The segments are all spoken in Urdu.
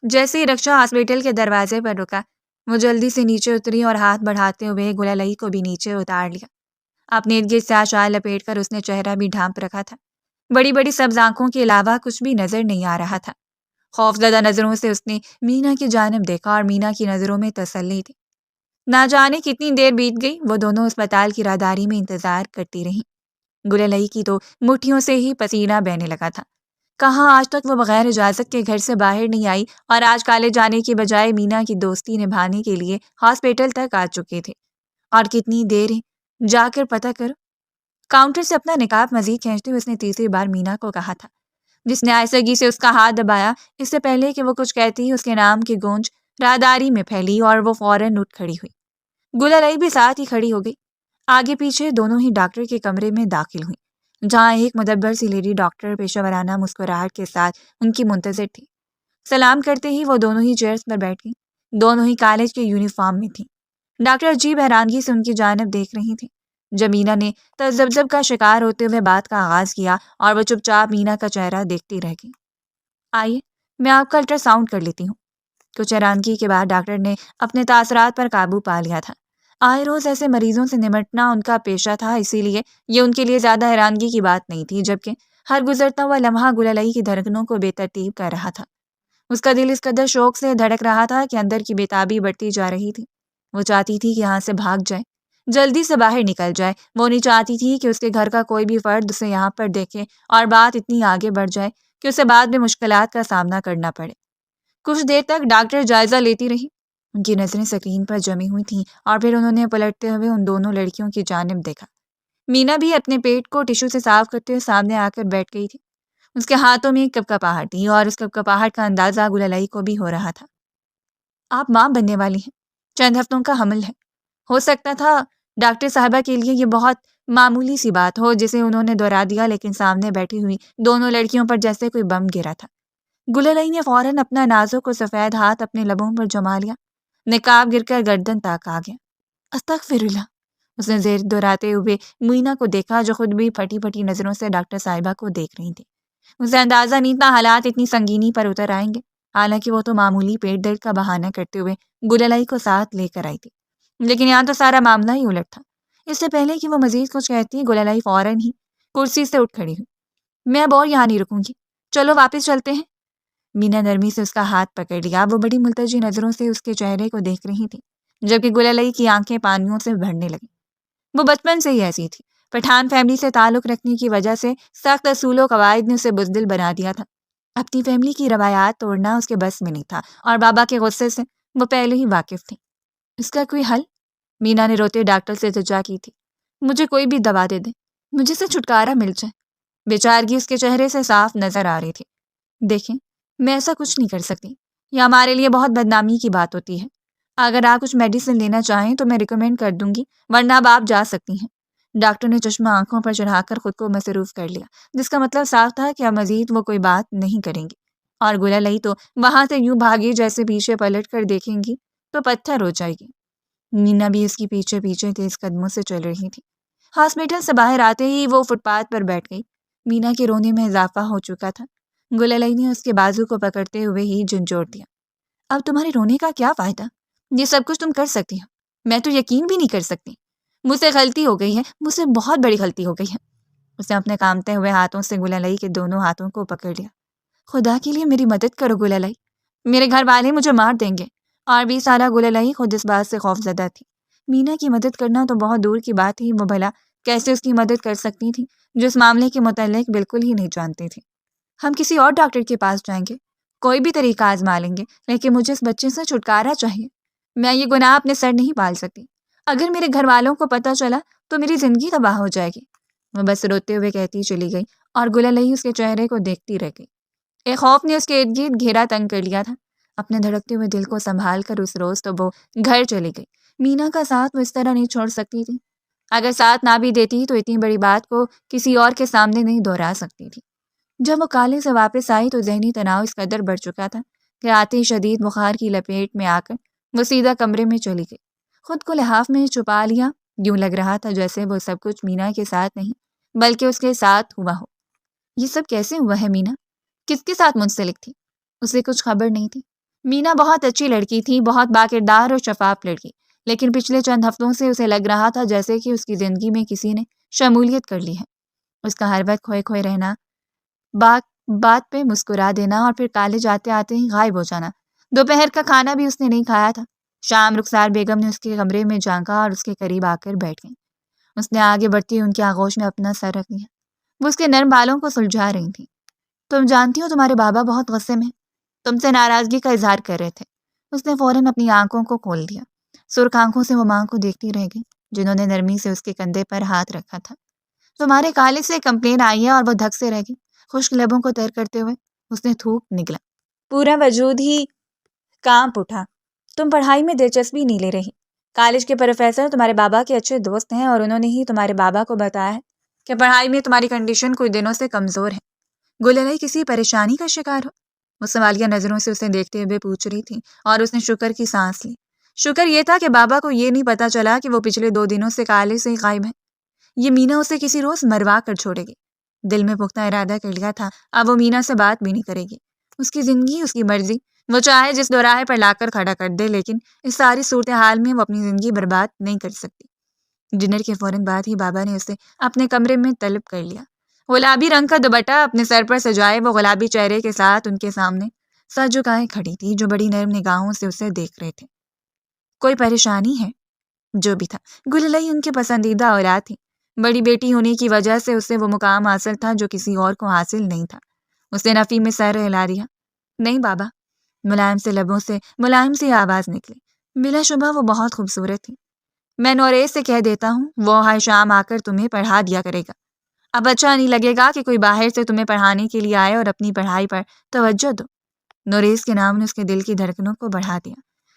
جیسے ہی رکشا ہاسپٹل کے دروازے پر رکا، وہ جلدی سے نیچے اتری اور ہاتھ بڑھاتے ہوئے گلالئی کو بھی نیچے اتار لیا۔ اپنے ارد گرد سیاہ شال لپیٹ کر اس نے چہرہ بھی ڈھانپ رکھا تھا۔ بڑی بڑی سبز آنکھوں کے علاوہ کچھ بھی نظر نہیں آ رہا تھا۔ خوفزدہ نظروں سے اس نے مینا کی جانب دیکھا اور مینا کی نظروں میں تسلی تھی۔ نہ جانے کتنی دیر بیت گئی، وہ دونوں اسپتال کی راہداری میں انتظار کرتی رہیں۔ گلالئی کی تو مٹھیوں سے ہی پسینہ بہنے لگا تھا۔ کہاں آج تک وہ بغیر اجازت کے گھر سے باہر نہیں آئی اور آج کالج جانے کی بجائے مینا کی دوستی نبھانے کے لیے ہاسپٹل تک آ چکے تھے۔ اور کتنی دیر ہے، جا کر پتہ کرو۔ کاؤنٹر سے اپنا نقاب مزید کھینچتے ہوئے اس نے تیسری بار مینا کو کہا تھا، جس نے آہستگی سے اس کا ہاتھ دبایا۔ اس سے پہلے کہ وہ کچھ کہتی، اس کے نام کی گونج راہداری میں پھیلی اور وہ فوراً اٹھ کھڑی ہوئی۔ گلالئی بھی ساتھ ہی کھڑی ہو گئی۔ آگے پیچھے دونوں ہی ڈاکٹر کے کمرے میں داخل ہوئیں، جہاں ایک مدبر سی لیڈی ڈاکٹر پیشہ ورانہ مسکراہٹ کے ساتھ ان کی منتظر تھی۔ سلام کرتے ہی وہ دونوں ہی چیئرز پر بیٹھ گئیں۔ دونوں ہی کالج کے یونیفارم میں تھیں۔ ڈاکٹر عجیب حیرانگی سے ان کی جانب دیکھ رہی تھیں۔ جب مینا نے تذبذب کا شکار ہوتے ہوئے بات کا آغاز کیا اور وہ چپ چاپ مینا کا چہرہ دیکھتی رہ گئی۔ آئیے، میں آپ کا الٹرا ساؤنڈ کر لیتی ہوں۔ کچھ حیرانگی کے بعد ڈاکٹر نے اپنے تاثرات پر قابو پا لیا تھا۔ آئے روز ایسے مریضوں سے نمٹنا ان کا پیشہ تھا، اسی لیے یہ ان کے لیے زیادہ حیرانگی کی بات نہیں تھی، جبکہ ہر گزرتا ہوا لمحہ گلالئی کی دھڑکنوں کو بے ترتیب کر رہا تھا۔ اس کا دل اس قدر شوق سے دھڑک رہا تھا کہ اندر کی بےتابی بڑھتی جا رہی تھی۔ وہ چاہتی تھی کہ یہاں سے بھاگ جائے، جلدی سے باہر نکل جائے۔ وہ نہیں چاہتی تھی کہ اس کے گھر کا کوئی بھی فرد اسے یہاں پر دیکھے اور بات اتنی آگے بڑھ جائے کہ اسے بعد میں مشکلات کا سامنا کرنا پڑے۔ کچھ دیر تک ڈاکٹر جائزہ لیتی رہی۔ ان کی نظریں سکرین پر جمی ہوئی تھیں اور پھر انہوں نے پلٹتے ہوئے ان دونوں لڑکیوں کی جانب دیکھا۔ مینا بھی اپنے پیٹ کو ٹشو سے صاف کرتے ہوئے سامنے آ کر بیٹھ گئی تھی۔ اس کے ہاتھوں میں ایک کپکپاہٹ تھی اور اس کپکپاہٹ کا اندازہ گلالئی کو بھی ہو رہا تھا۔ آپ ماں بننے والی ہیں، چند ہفتوں کا حمل ہے۔ ہو سکتا تھا ڈاکٹر صاحبہ کے لیے یہ بہت معمولی سی بات ہو جسے انہوں نے دہرا دیا، لیکن سامنے بیٹھی ہوئی دونوں لڑکیوں پر جیسے کوئی بم گرا تھا۔ گلالئی نے فوراً اپنا نازک و سفید ہاتھ اپنے لبوں پر جما لیا۔ نقاب گر کر گردن تک آ گیا۔ استغفر اللہ، اس نے زیر دہراتے ہوئے مینا کو دیکھا جو خود بھی پھٹی پھٹی نظروں سے ڈاکٹر صاحبہ کو دیکھ رہی تھی۔ اسے اندازہ نہیں تھا حالات اتنی سنگینی پر اتر آئیں گے، حالانکہ وہ تو معمولی پیٹ درد کا بہانہ کرتے ہوئے گلالئی کو ساتھ لے کر آئی تھی، لیکن یہاں تو سارا معاملہ ہی الٹ تھا۔ اس سے پہلے کہ وہ مزید کچھ کہتی، گلالئی فوراً ہی کرسی سے اٹھ کھڑی ہوئی۔ میں اب اور یہاں نہیں رکوں گی، چلو واپس چلتے ہیں۔ مینا نرمی سے اس کا ہاتھ پکڑ لیا۔ وہ بڑی ملتجی نظروں سے اس کے چہرے کو دیکھ رہی تھی، جبکہ گلالئی کی آنکھیں پانیوں سے بھرنے لگیں۔ وہ بچپن سے ہی ایسی تھی۔ پٹھان فیملی سے تعلق رکھنے کی وجہ سے سخت اصول و قواعد نے اسے بزدل بنا دیا تھا۔ اپنی فیملی کی روایات توڑنا اس کے بس میں نہیں تھا اور بابا کے غصے سے وہ پہلے ہی واقف تھی۔ اس کا کوئی حل؟ مینا نے روتے ڈاکٹر سے التجا کی تھی۔ مجھے کوئی بھی دوا دے دے، مجھے سے چھٹکارا مل جائے۔ بیچارگی اس کے چہرے سے صاف نظر آ رہی تھی۔ دیکھیں، میں ایسا کچھ نہیں کر سکتی، یہ ہمارے لیے بہت بدنامی کی بات ہوتی ہے۔ اگر آپ کچھ میڈیسن لینا چاہیں تو میں ریکمینڈ کر دوں گی، ورنہ اب آپ جا سکتی ہیں۔ ڈاکٹر نے چشمہ آنکھوں پر چڑھا کر خود کو مصروف کر لیا، جس کا مطلب صاف تھا کہ اب مزید وہ کوئی بات نہیں کریں گی، اور گلالئی تو وہاں سے یوں بھاگی جیسے پیچھے پلٹ کر دیکھیں گی تو پتھر ہو جائے گی۔ مینا بھی اس کی پیچھے پیچھے تیز قدموں سے چل رہی تھی۔ ہاسپٹل سے باہر آتے ہی وہ فٹ پاتھ پر بیٹھ گئی۔ مینا کے رونے میں اضافہ ہو چکا تھا۔ گلالئی نے اس کے بازو کو پکڑتے ہوئے ہی جھنجھوڑ دیا۔ اب تمہارے رونے کا کیا فائدہ؟ یہ سب کچھ تم کر سکتی ہو، میں تو یقین بھی نہیں کر سکتی۔ مجھ سے غلطی ہو گئی ہے، مجھ سے بہت بڑی غلطی ہو گئی ہے۔ اس نے اپنے کامتے ہوئے ہاتھوں سے گلالئی کے دونوں ہاتھوں کو پکڑ لیا۔ خدا کے لیے میری مدد کرو گلالئی، میرے گھر والے مجھے مار دیں گے۔ اور 20 سالہ گلالئی خود اس بات سے خوفزدہ تھی۔ مینا کی مدد کرنا تو بہت دور کی بات تھی، وہ بھلا کیسے اس کی مدد کر سکتی تھی جو اس معاملے کے متعلق بالکل ہی نہیں جانتی تھی۔ ہم کسی اور ڈاکٹر کے پاس جائیں گے، کوئی بھی طریقہ آزما لیں گے، لیکن مجھے اس بچے سے چھٹکارا چاہیے۔ میں یہ گناہ اپنے سر نہیں پال سکتی۔ اگر میرے گھر والوں کو پتہ چلا تو میری زندگی تباہ ہو جائے گی۔ وہ بس روتے ہوئے کہتی چلی گئی اور گلالئی اس کے چہرے کو دیکھتی رہ گئی۔ ایک خوف نے اس کے ارد گرد گھیرا تنگ کر لیا تھا۔ اپنے دھڑکتے ہوئے دل کو سنبھال کر اس روز تو وہ گھر چلی گئی۔ مینا کا ساتھ وہ اس طرح نہیں چھوڑ سکتی تھی۔ اگر ساتھ نہ بھی دیتی تو اتنی بڑی بات کو کسی اور کے سامنے نہیں دہرا سکتی تھی۔ جب وہ کالج سے واپس آئی تو ذہنی تناؤ اس قدر بڑھ چکا تھا کہ آتے ہی شدید بخار کی لپیٹ میں آ کر وہ سیدھا کمرے میں چلی گئی۔ خود کو لحاف میں چھپا لیا، یوں لگ رہا تھا جیسے وہ سب کچھ مینا کے ساتھ نہیں بلکہ اس کے ساتھ ہوا ہو۔ یہ سب کیسے ہوا ہے؟ مینا کس کے ساتھ منسلک تھی؟ اسے کچھ خبر نہیں تھی۔ مینا بہت اچھی لڑکی تھی، بہت باکردار اور شفاف لڑکی، لیکن پچھلے چند ہفتوں سے اسے لگ رہا تھا جیسے کہ اس کی زندگی میں کسی نے شمولیت کر لی ہے۔ اس کا ہر وقت کھوئے کھوئے رہنا، بات بات پہ مسکرا دینا اور پھر کالج آتے آتے ہی غائب ہو جانا۔ دوپہر کا کھانا بھی اس نے نہیں کھایا تھا۔ شام رخسار بیگم نے اس کے کمرے میں جھانکا اور اس کے قریب آ کر بیٹھ گئی۔ اس نے آگے بڑھتی ان کی آغوش میں اپنا سر رکھ دیا۔ وہ اس کے نرم بالوں کو سلجھا رہی تھی۔ تم جانتی ہو تمہارے بابا بہت غصے میں، تم سے ناراضگی کا اظہار کر رہے تھے۔ اس نے فوراً اپنی آنکھوں کو کھول دیا۔ سرخ آنکھوں سے وہ ماں کو دیکھتی رہ گئی جنہوں نے نرمی سے اس کے کندھے پر ہاتھ رکھا تھا۔ تمہارے کالج سے کمپلین آئی ہے، اور وہ دھک سے رہ گئی۔ خشک لبوں کو تر کرتے ہوئے اس نے تھوک نکلا۔ پورا وجود ہی کانپ اٹھا۔ تم پڑھائی میں دلچسپی نہیں لے رہی۔ کالج کے پروفیسر تمہارے بابا کے اچھے دوست ہیں، اور انہوں نے ہی تمہارے بابا کو بتایا ہے کہ پڑھائی میں تمہاری کنڈیشن کچھ دنوں سے کمزور ہے۔ گلالئی کسی پریشانی کا شکار ہو؟ وہ سوالیہ نظروں سے اسے دیکھتے ہوئے پوچھ رہی تھی، اور اس نے شکر کی سانس لی۔ شکر یہ تھا کہ بابا کو یہ نہیں پتا چلا کہ وہ پچھلے 2 دنوں سے کالج سے ہی غائب ہے۔ یہ مینا اسے کسی روز مروا کر چھوڑے گی۔ دل میں پختہ ارادہ کر لیا تھا، اب وہ مینا سے بات بھی نہیں کرے گی۔ اس کی زندگی، اس کی مرضی، وہ چاہے جس دوراہے پر لا کر کھڑا کر دے، لیکن اس ساری صورتحال میں وہ اپنی زندگی برباد نہیں کر سکتی۔ ڈنر کے فوراً بعد ہی بابا نے اسے اپنے کمرے میں طلب کر لیا۔ گلابی رنگ کا دوپٹہ اپنے سر پر سجائے وہ گلابی چہرے کے ساتھ ان کے سامنے سر جھکائے کھڑی تھی، جو بڑی نرم نگاہوں سے اسے دیکھ رہے تھے۔ کوئی پریشانی ہے؟ جو بھی تھا، گلالئی ان کے پسندیدہ اولاد تھی۔ بڑی بیٹی ہونے کی وجہ سے اسے وہ مقام حاصل تھا جو کسی اور کو حاصل نہیں تھا۔ اس نے نفی میں سر ہلا دیا۔ نہیں بابا۔ ملائم سے لبوں سے ملائم سی آواز نکلی۔ بلا شبہ وہ بہت خوبصورت تھی۔ میں نوریز سے کہہ دیتا ہوں، وہ ہر شام آ کر تمہیں پڑھا دیا کرے گا۔ اب اچھا نہیں لگے گا کہ کوئی باہر سے تمہیں پڑھانے کے لیے آئے اور اپنی پڑھائی پر توجہ دو۔ نوریز کے نام نے اس کے دل کی دھڑکنوں کو بڑھا دیا۔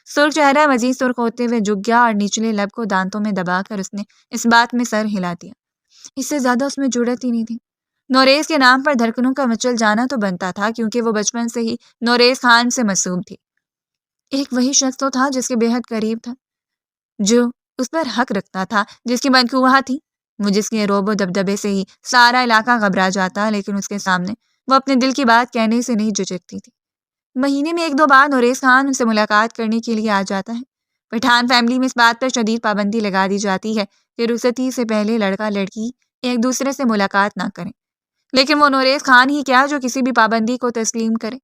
سرخ چہرہ مزید سرخ ہوتے ہوئے جھک گیا، اور نچلے لب کو دانتوں میں دبا کر اس نے اس بات میں سر ہلا دیا۔ اس سے زیادہ اس میں جرأت ہی نہیں تھی۔ نوریز کے نام پر دھڑکنوں کا مچل جانا تو بنتا تھا، کیونکہ وہ بچپن سے ہی نوریز خان سے معصوم تھی۔ ایک وہی شخص تو تھا جس کے بے حد قریب تھا، جو اس پر حق رکھتا تھا، جس کی منقوہ تھی وہ، جس کے روب و دبدبے سے ہی سارا علاقہ گھبرا جاتا، لیکن اس کے سامنے وہ اپنے دل کی بات کہنے سے نہیں جھجکتی تھی۔ مہینے میں 1-2 بار نوریز خان ان سے ملاقات کرنے کے لیے آ جاتا ہے۔ پٹھان فیملی میں اس بات پر شدید پابندی لگا دی جاتی ہے کہ رخصتی سے پہلے لڑکا لڑکی ایک دوسرے سے ملاقات نہ کریں، لیکن وہ نوریز خان ہی کیا جو کسی بھی پابندی کو تسلیم کرے۔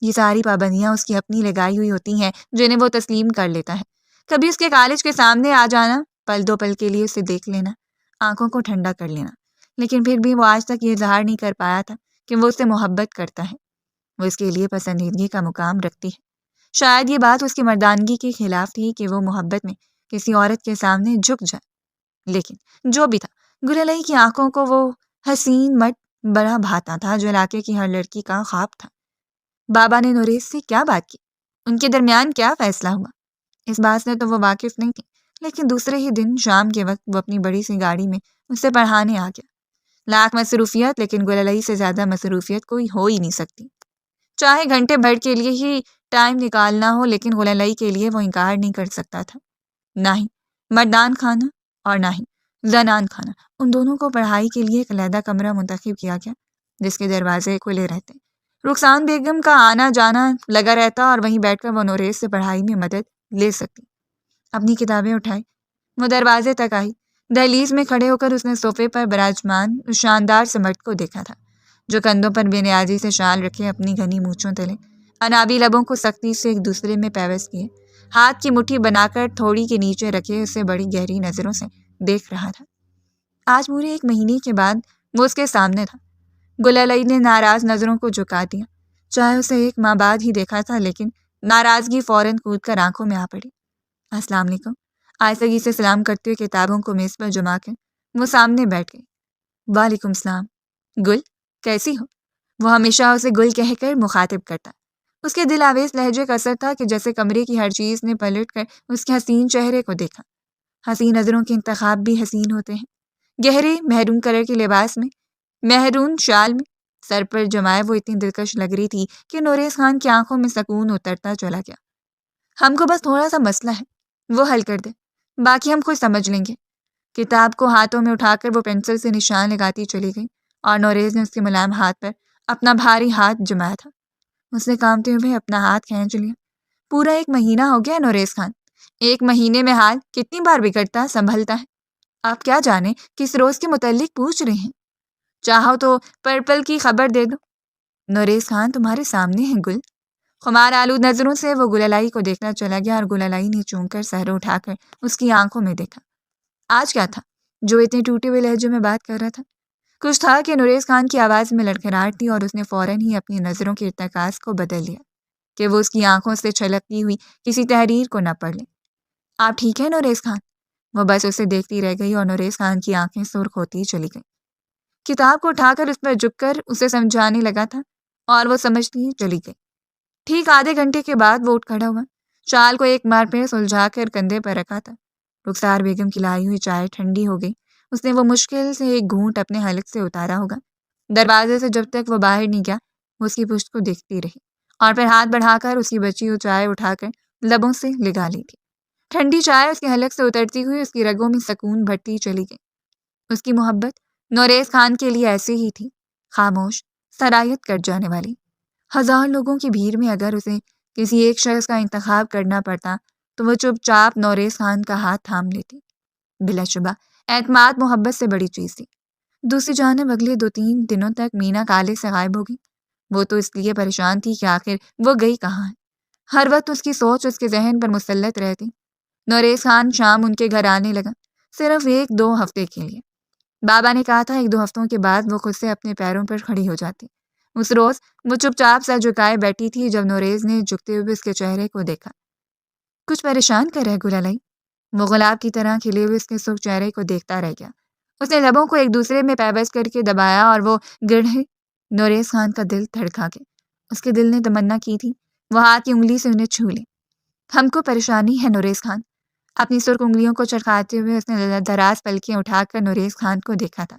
یہ ساری پابندیاں اس کی اپنی لگائی ہوئی ہوتی ہیں، جنہیں وہ تسلیم کر لیتا ہے۔ کبھی اس کے کالج کے سامنے آ جانا، پل 2 پل کے لیے اسے دیکھ لینا، آنکھوں کو ٹھنڈا کر لینا، لیکن پھر بھی وہ آج تک یہ اظہار نہیں کر پایا تھا کہ وہ اس سے محبت کرتا ہے، وہ اس کے لیے پسندیدگی کا مقام رکھتی ہے۔ شاید یہ بات اس کی مردانگی کے خلاف تھی کہ وہ محبت میں کسی عورت کے سامنے جھک جائے، لیکن جو بھی تھا، گلالئی کی آنکھوں کو وہ حسین مرد بڑا بھاتا تھا جو علاقے کی ہر لڑکی کا خواب تھا۔ بابا نے نوریز سے کیا بات کی؟ ان کے درمیان کیا فیصلہ ہوا؟ اس بات سے تو وہ واقف نہیں تھی، لیکن دوسرے ہی دن شام کے وقت وہ اپنی بڑی سی گاڑی میں اسے پڑھانے آ گیا۔ لاکھ مصروفیت، لیکن گلالئی سے زیادہ مصروفیت کوئی ہو ہی نہیں سکتی۔ چاہے گھنٹے بھر کے لیے ہی ٹائم نکالنا ہو، لیکن گلالئی کے لیے وہ انکار نہیں کر سکتا تھا۔ نہ ہی مردان خانہ اور نہ ہی زنان خانہ، ان دونوں کو پڑھائی کے لیے ایک علیحدہ کمرہ منتخب کیا گیا جس کے دروازے کھلے رہتے، رخسان بیگم کا آنا جانا لگا رہتا، اور وہیں بیٹھ کر وہ نوریز سے پڑھائی میں مدد لے سکتی۔ اپنی کتابیں اٹھائی، وہ دروازے تک آئی۔ دہلیز میں کھڑے ہو کر اس نے صوفے پر براجمان اس شاندار سے مرد کو دیکھا تھا، جو کندھوں پر بے نیازی سے شال رکھے اپنی گھنی مونچھوں تلے انابی لبوں کو سختی سے ایک دوسرے میں پیوست کیے، ہاتھ کی مٹھی بنا کر تھوڑی کے نیچے رکھے اسے بڑی گہری نظروں سے دیکھ رہا تھا۔ آج پورے 1 مہینے کے بعد وہ اس کے سامنے تھا۔ گلالئی نے ناراض نظروں کو جھکا دیا، چاہے اسے 1 ماہ بعد ہی دیکھا تھا، لیکن ناراضگی فوراً کود کر آنکھوں میں آ پڑی۔ السلام علیکم۔ آہستگی سے سلام کرتے ہوئے کتابوں کو میز پر جما کر وہ سامنے بیٹھ گئی۔ وعلیکم السلام۔ گل، کیسی ہو؟ وہ ہمیشہ اسے گل کہہ کر مخاطب کرتا۔ اس کے دل آویز لہجے کا اثر تھا کہ جیسے کمرے کی ہر چیز نے پلٹ کر اس کے حسین چہرے کو دیکھا۔ حسین نظروں کے انتخاب بھی حسین ہوتے ہیں۔ گہرے مہرون کلر کے لباس میں، مہرون شال میں سر پر جمائے وہ اتنی دلکش لگ رہی تھی کہ نوریز خان کی آنکھوں میں سکون اترتا چلا گیا۔ ہم کو بس تھوڑا سا مسئلہ ہے، وہ حل کر دے، باقی ہم خود سمجھ لیں گے۔ کتاب کو ہاتھوں میں اٹھا کر وہ پینسل سے نشان لگاتی چلی گئی، اور نوریز نے اس کے ملائم ہاتھ پر اپنا بھاری ہاتھ جمایا تھا۔ اس نے کانپتے ہوئے اپنا ہاتھ کھینچ لیا۔ پورا 1 مہینہ ہو گیا نوریز خان. 1 مہینے میں حال کتنی بار بگڑتا سنبھلتا ہے. آپ کیا جانے کس روز کے متعلق پوچھ رہے ہیں؟ چاہو تو پرپل کی خبر دے دو. نوریز خان تمہارے سامنے ہے گل. خمار آلود نظروں سے وہ گلالئی کو دیکھنا چلا گیا اور گلالئی نے چون کر سر اٹھا کر اس کی آنکھوں میں دیکھا. آج کیا تھا جو اتنے ٹوٹے ہوئے لہجے میں بات کر رہا تھا؟ کچھ تھا کہ نوریز خان کی آواز میں لڑکھڑاہٹ تھی اور اس نے فوراً ہی اپنی نظروں کے ارتکاز کو بدل لیا کہ وہ اس کی آنکھوں سے چھلکتی ہوئی کسی تحریر کو نہ پڑھ لے. آپ ٹھیک ہے نوریز خان؟ وہ بس اسے دیکھتی رہ گئی اور نوریز خان کی آنکھیں سرخ ہوتی چلی گئیں. کتاب کو اٹھا کر اس پر جھک کر اسے سمجھانے لگا تھا اور وہ سمجھتی چلی گئی. ٹھیک آدھے گھنٹے کے بعد وہ اٹھ کھڑا ہوا. شال کو ایک بار پھر سلجھا کر کندھے پر رکھا تھا. رخسار بیگم کی لائی ہوئی چائے ٹھنڈی ہو گئی. اس نے وہ مشکل سے ایک گھونٹ اپنے حلق سے اتارا ہوگا. دروازے سے جب تک وہ باہر نہیں گیا وہ اس کی پشت کو دیکھتی رہی اور پھر ہاتھ بڑھا کر اس کی بچی ہوئی چائے اٹھا کر لبوں سے لگا لی تھی. ٹھنڈی چائے اس کے حلق سے اترتی ہوئی اس کی رگوں میں سکون بھرتی چلی گئی. اس کی محبت نوریز خان کے لیے ایسی ہی تھی، خاموش، سرایت کر جانے والی. 1000 لوگوں کی بھیڑ میں اگر اسے کسی ایک شخص کا انتخاب کرنا پڑتا تو وہ چپ چاپ نوریز خان کا ہاتھ تھام لیتی. بلا شبہ اعتماد محبت سے بڑی چیز تھی. دوسری جانب اگلے 2-3 دنوں تک مینا کالے سے غائب ہو گئی. وہ تو اس لیے پریشان تھی کہ آخر وہ گئی کہاں ہے. ہر وقت اس کی سوچ اس کے ذہن پر مسلط رہتی. نوریز خان شام ان کے گھر آنے لگا، صرف 1-2 ہفتے کے لیے. بابا نے کہا تھا 1-2 ہفتوں کے بعد وہ خود سے اپنے پیروں پر کھڑی ہو جاتی. اس روز وہ چپ چاپ سر جھکائے بیٹھی تھی جب نوریز نے جھکتے ہوئے اس کے چہرے کو دیکھا. کچھ پریشان کر رہے گلالئی؟ وہ گلاب کی طرح کھلے ہوئے اس کے سرخ چہرے کو دیکھتا رہ گیا. اس نے لبوں کو ایک دوسرے میں پیوست کر کے دبایا اور وہ گڑھے. نوریز خان کا دل دھڑکا گیا. اس کے دل نے تمنا کی تھی وہ ہاتھ کی انگلی سے انہیں چھو لے. ہم کو پریشانی ہے نوریز خان. اپنی سرخ انگلیوں کو چرخاتے ہوئے اس نے دراز پلکیں اٹھا کر نوریز خان کو دیکھا تھا.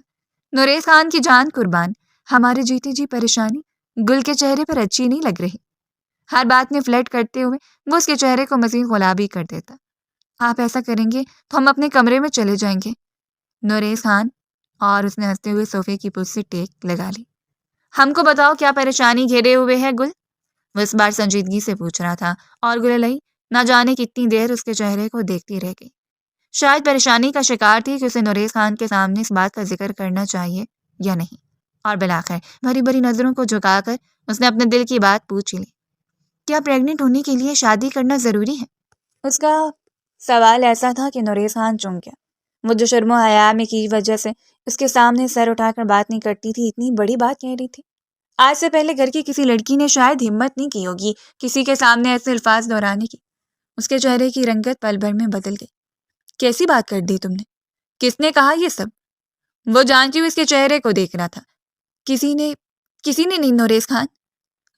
نوریز خان کی جان قربان، ہمارے جیتے جی پریشانی گل کے چہرے پر اچھی نہیں لگ رہی. ہر بات میں فلرٹ کرتے ہوئے وہ اس کے چہرے کو مزید گلابی کر دیتا. آپ ایسا کریں گے تو ہم اپنے کمرے میں چلے جائیں گے نوریز خان. اور اس نے ہنستے ہوئے صوفے کی پشت سے ٹیک لگا لی. ہم کو بتاؤ کیا پریشانی گھیرے ہوئے ہے گل؟ وہ اس بار سنجیدگی سے پوچھ رہا تھا اور گلالئی نہ جانے کتنی دیر اس کے چہرے کو دیکھتی رہ گئی. شاید پریشانی کا شکار تھی کہ اسے نوریز خان کے سامنے اس بات کا ذکر کرنا چاہیے یا نہیں. اور بلاخر بھری بھری نظروں کو جھکا کر اس نے اپنے دل کی بات پوچھ لی. کیا پریگننٹ ہونے کے لیے شادی کرنا ضروری ہے؟ اس کا سوال ایسا تھا کہ نوریز خان چونک گیا. وہ جو شرم و حیا میں کی وجہ سے اس کے سامنے سر اٹھا کر بات نہیں کرتی تھی، اتنی بڑی بات کہہ رہی تھی. آج سے پہلے گھر کی کسی لڑکی نے شاید ہمت نہیں کی ہوگی کسی کے سامنے ایسے الفاظ دہرانے کی. اس کے چہرے کی رنگت پل بھر میں بدل گئی. کیسی بات کر دی تم نے؟ کس نے کہا یہ سب؟ وہ جانتی ہوئی اس کے چہرے کو دیکھ رہا تھا. کسی نے نہیں نوریز خان.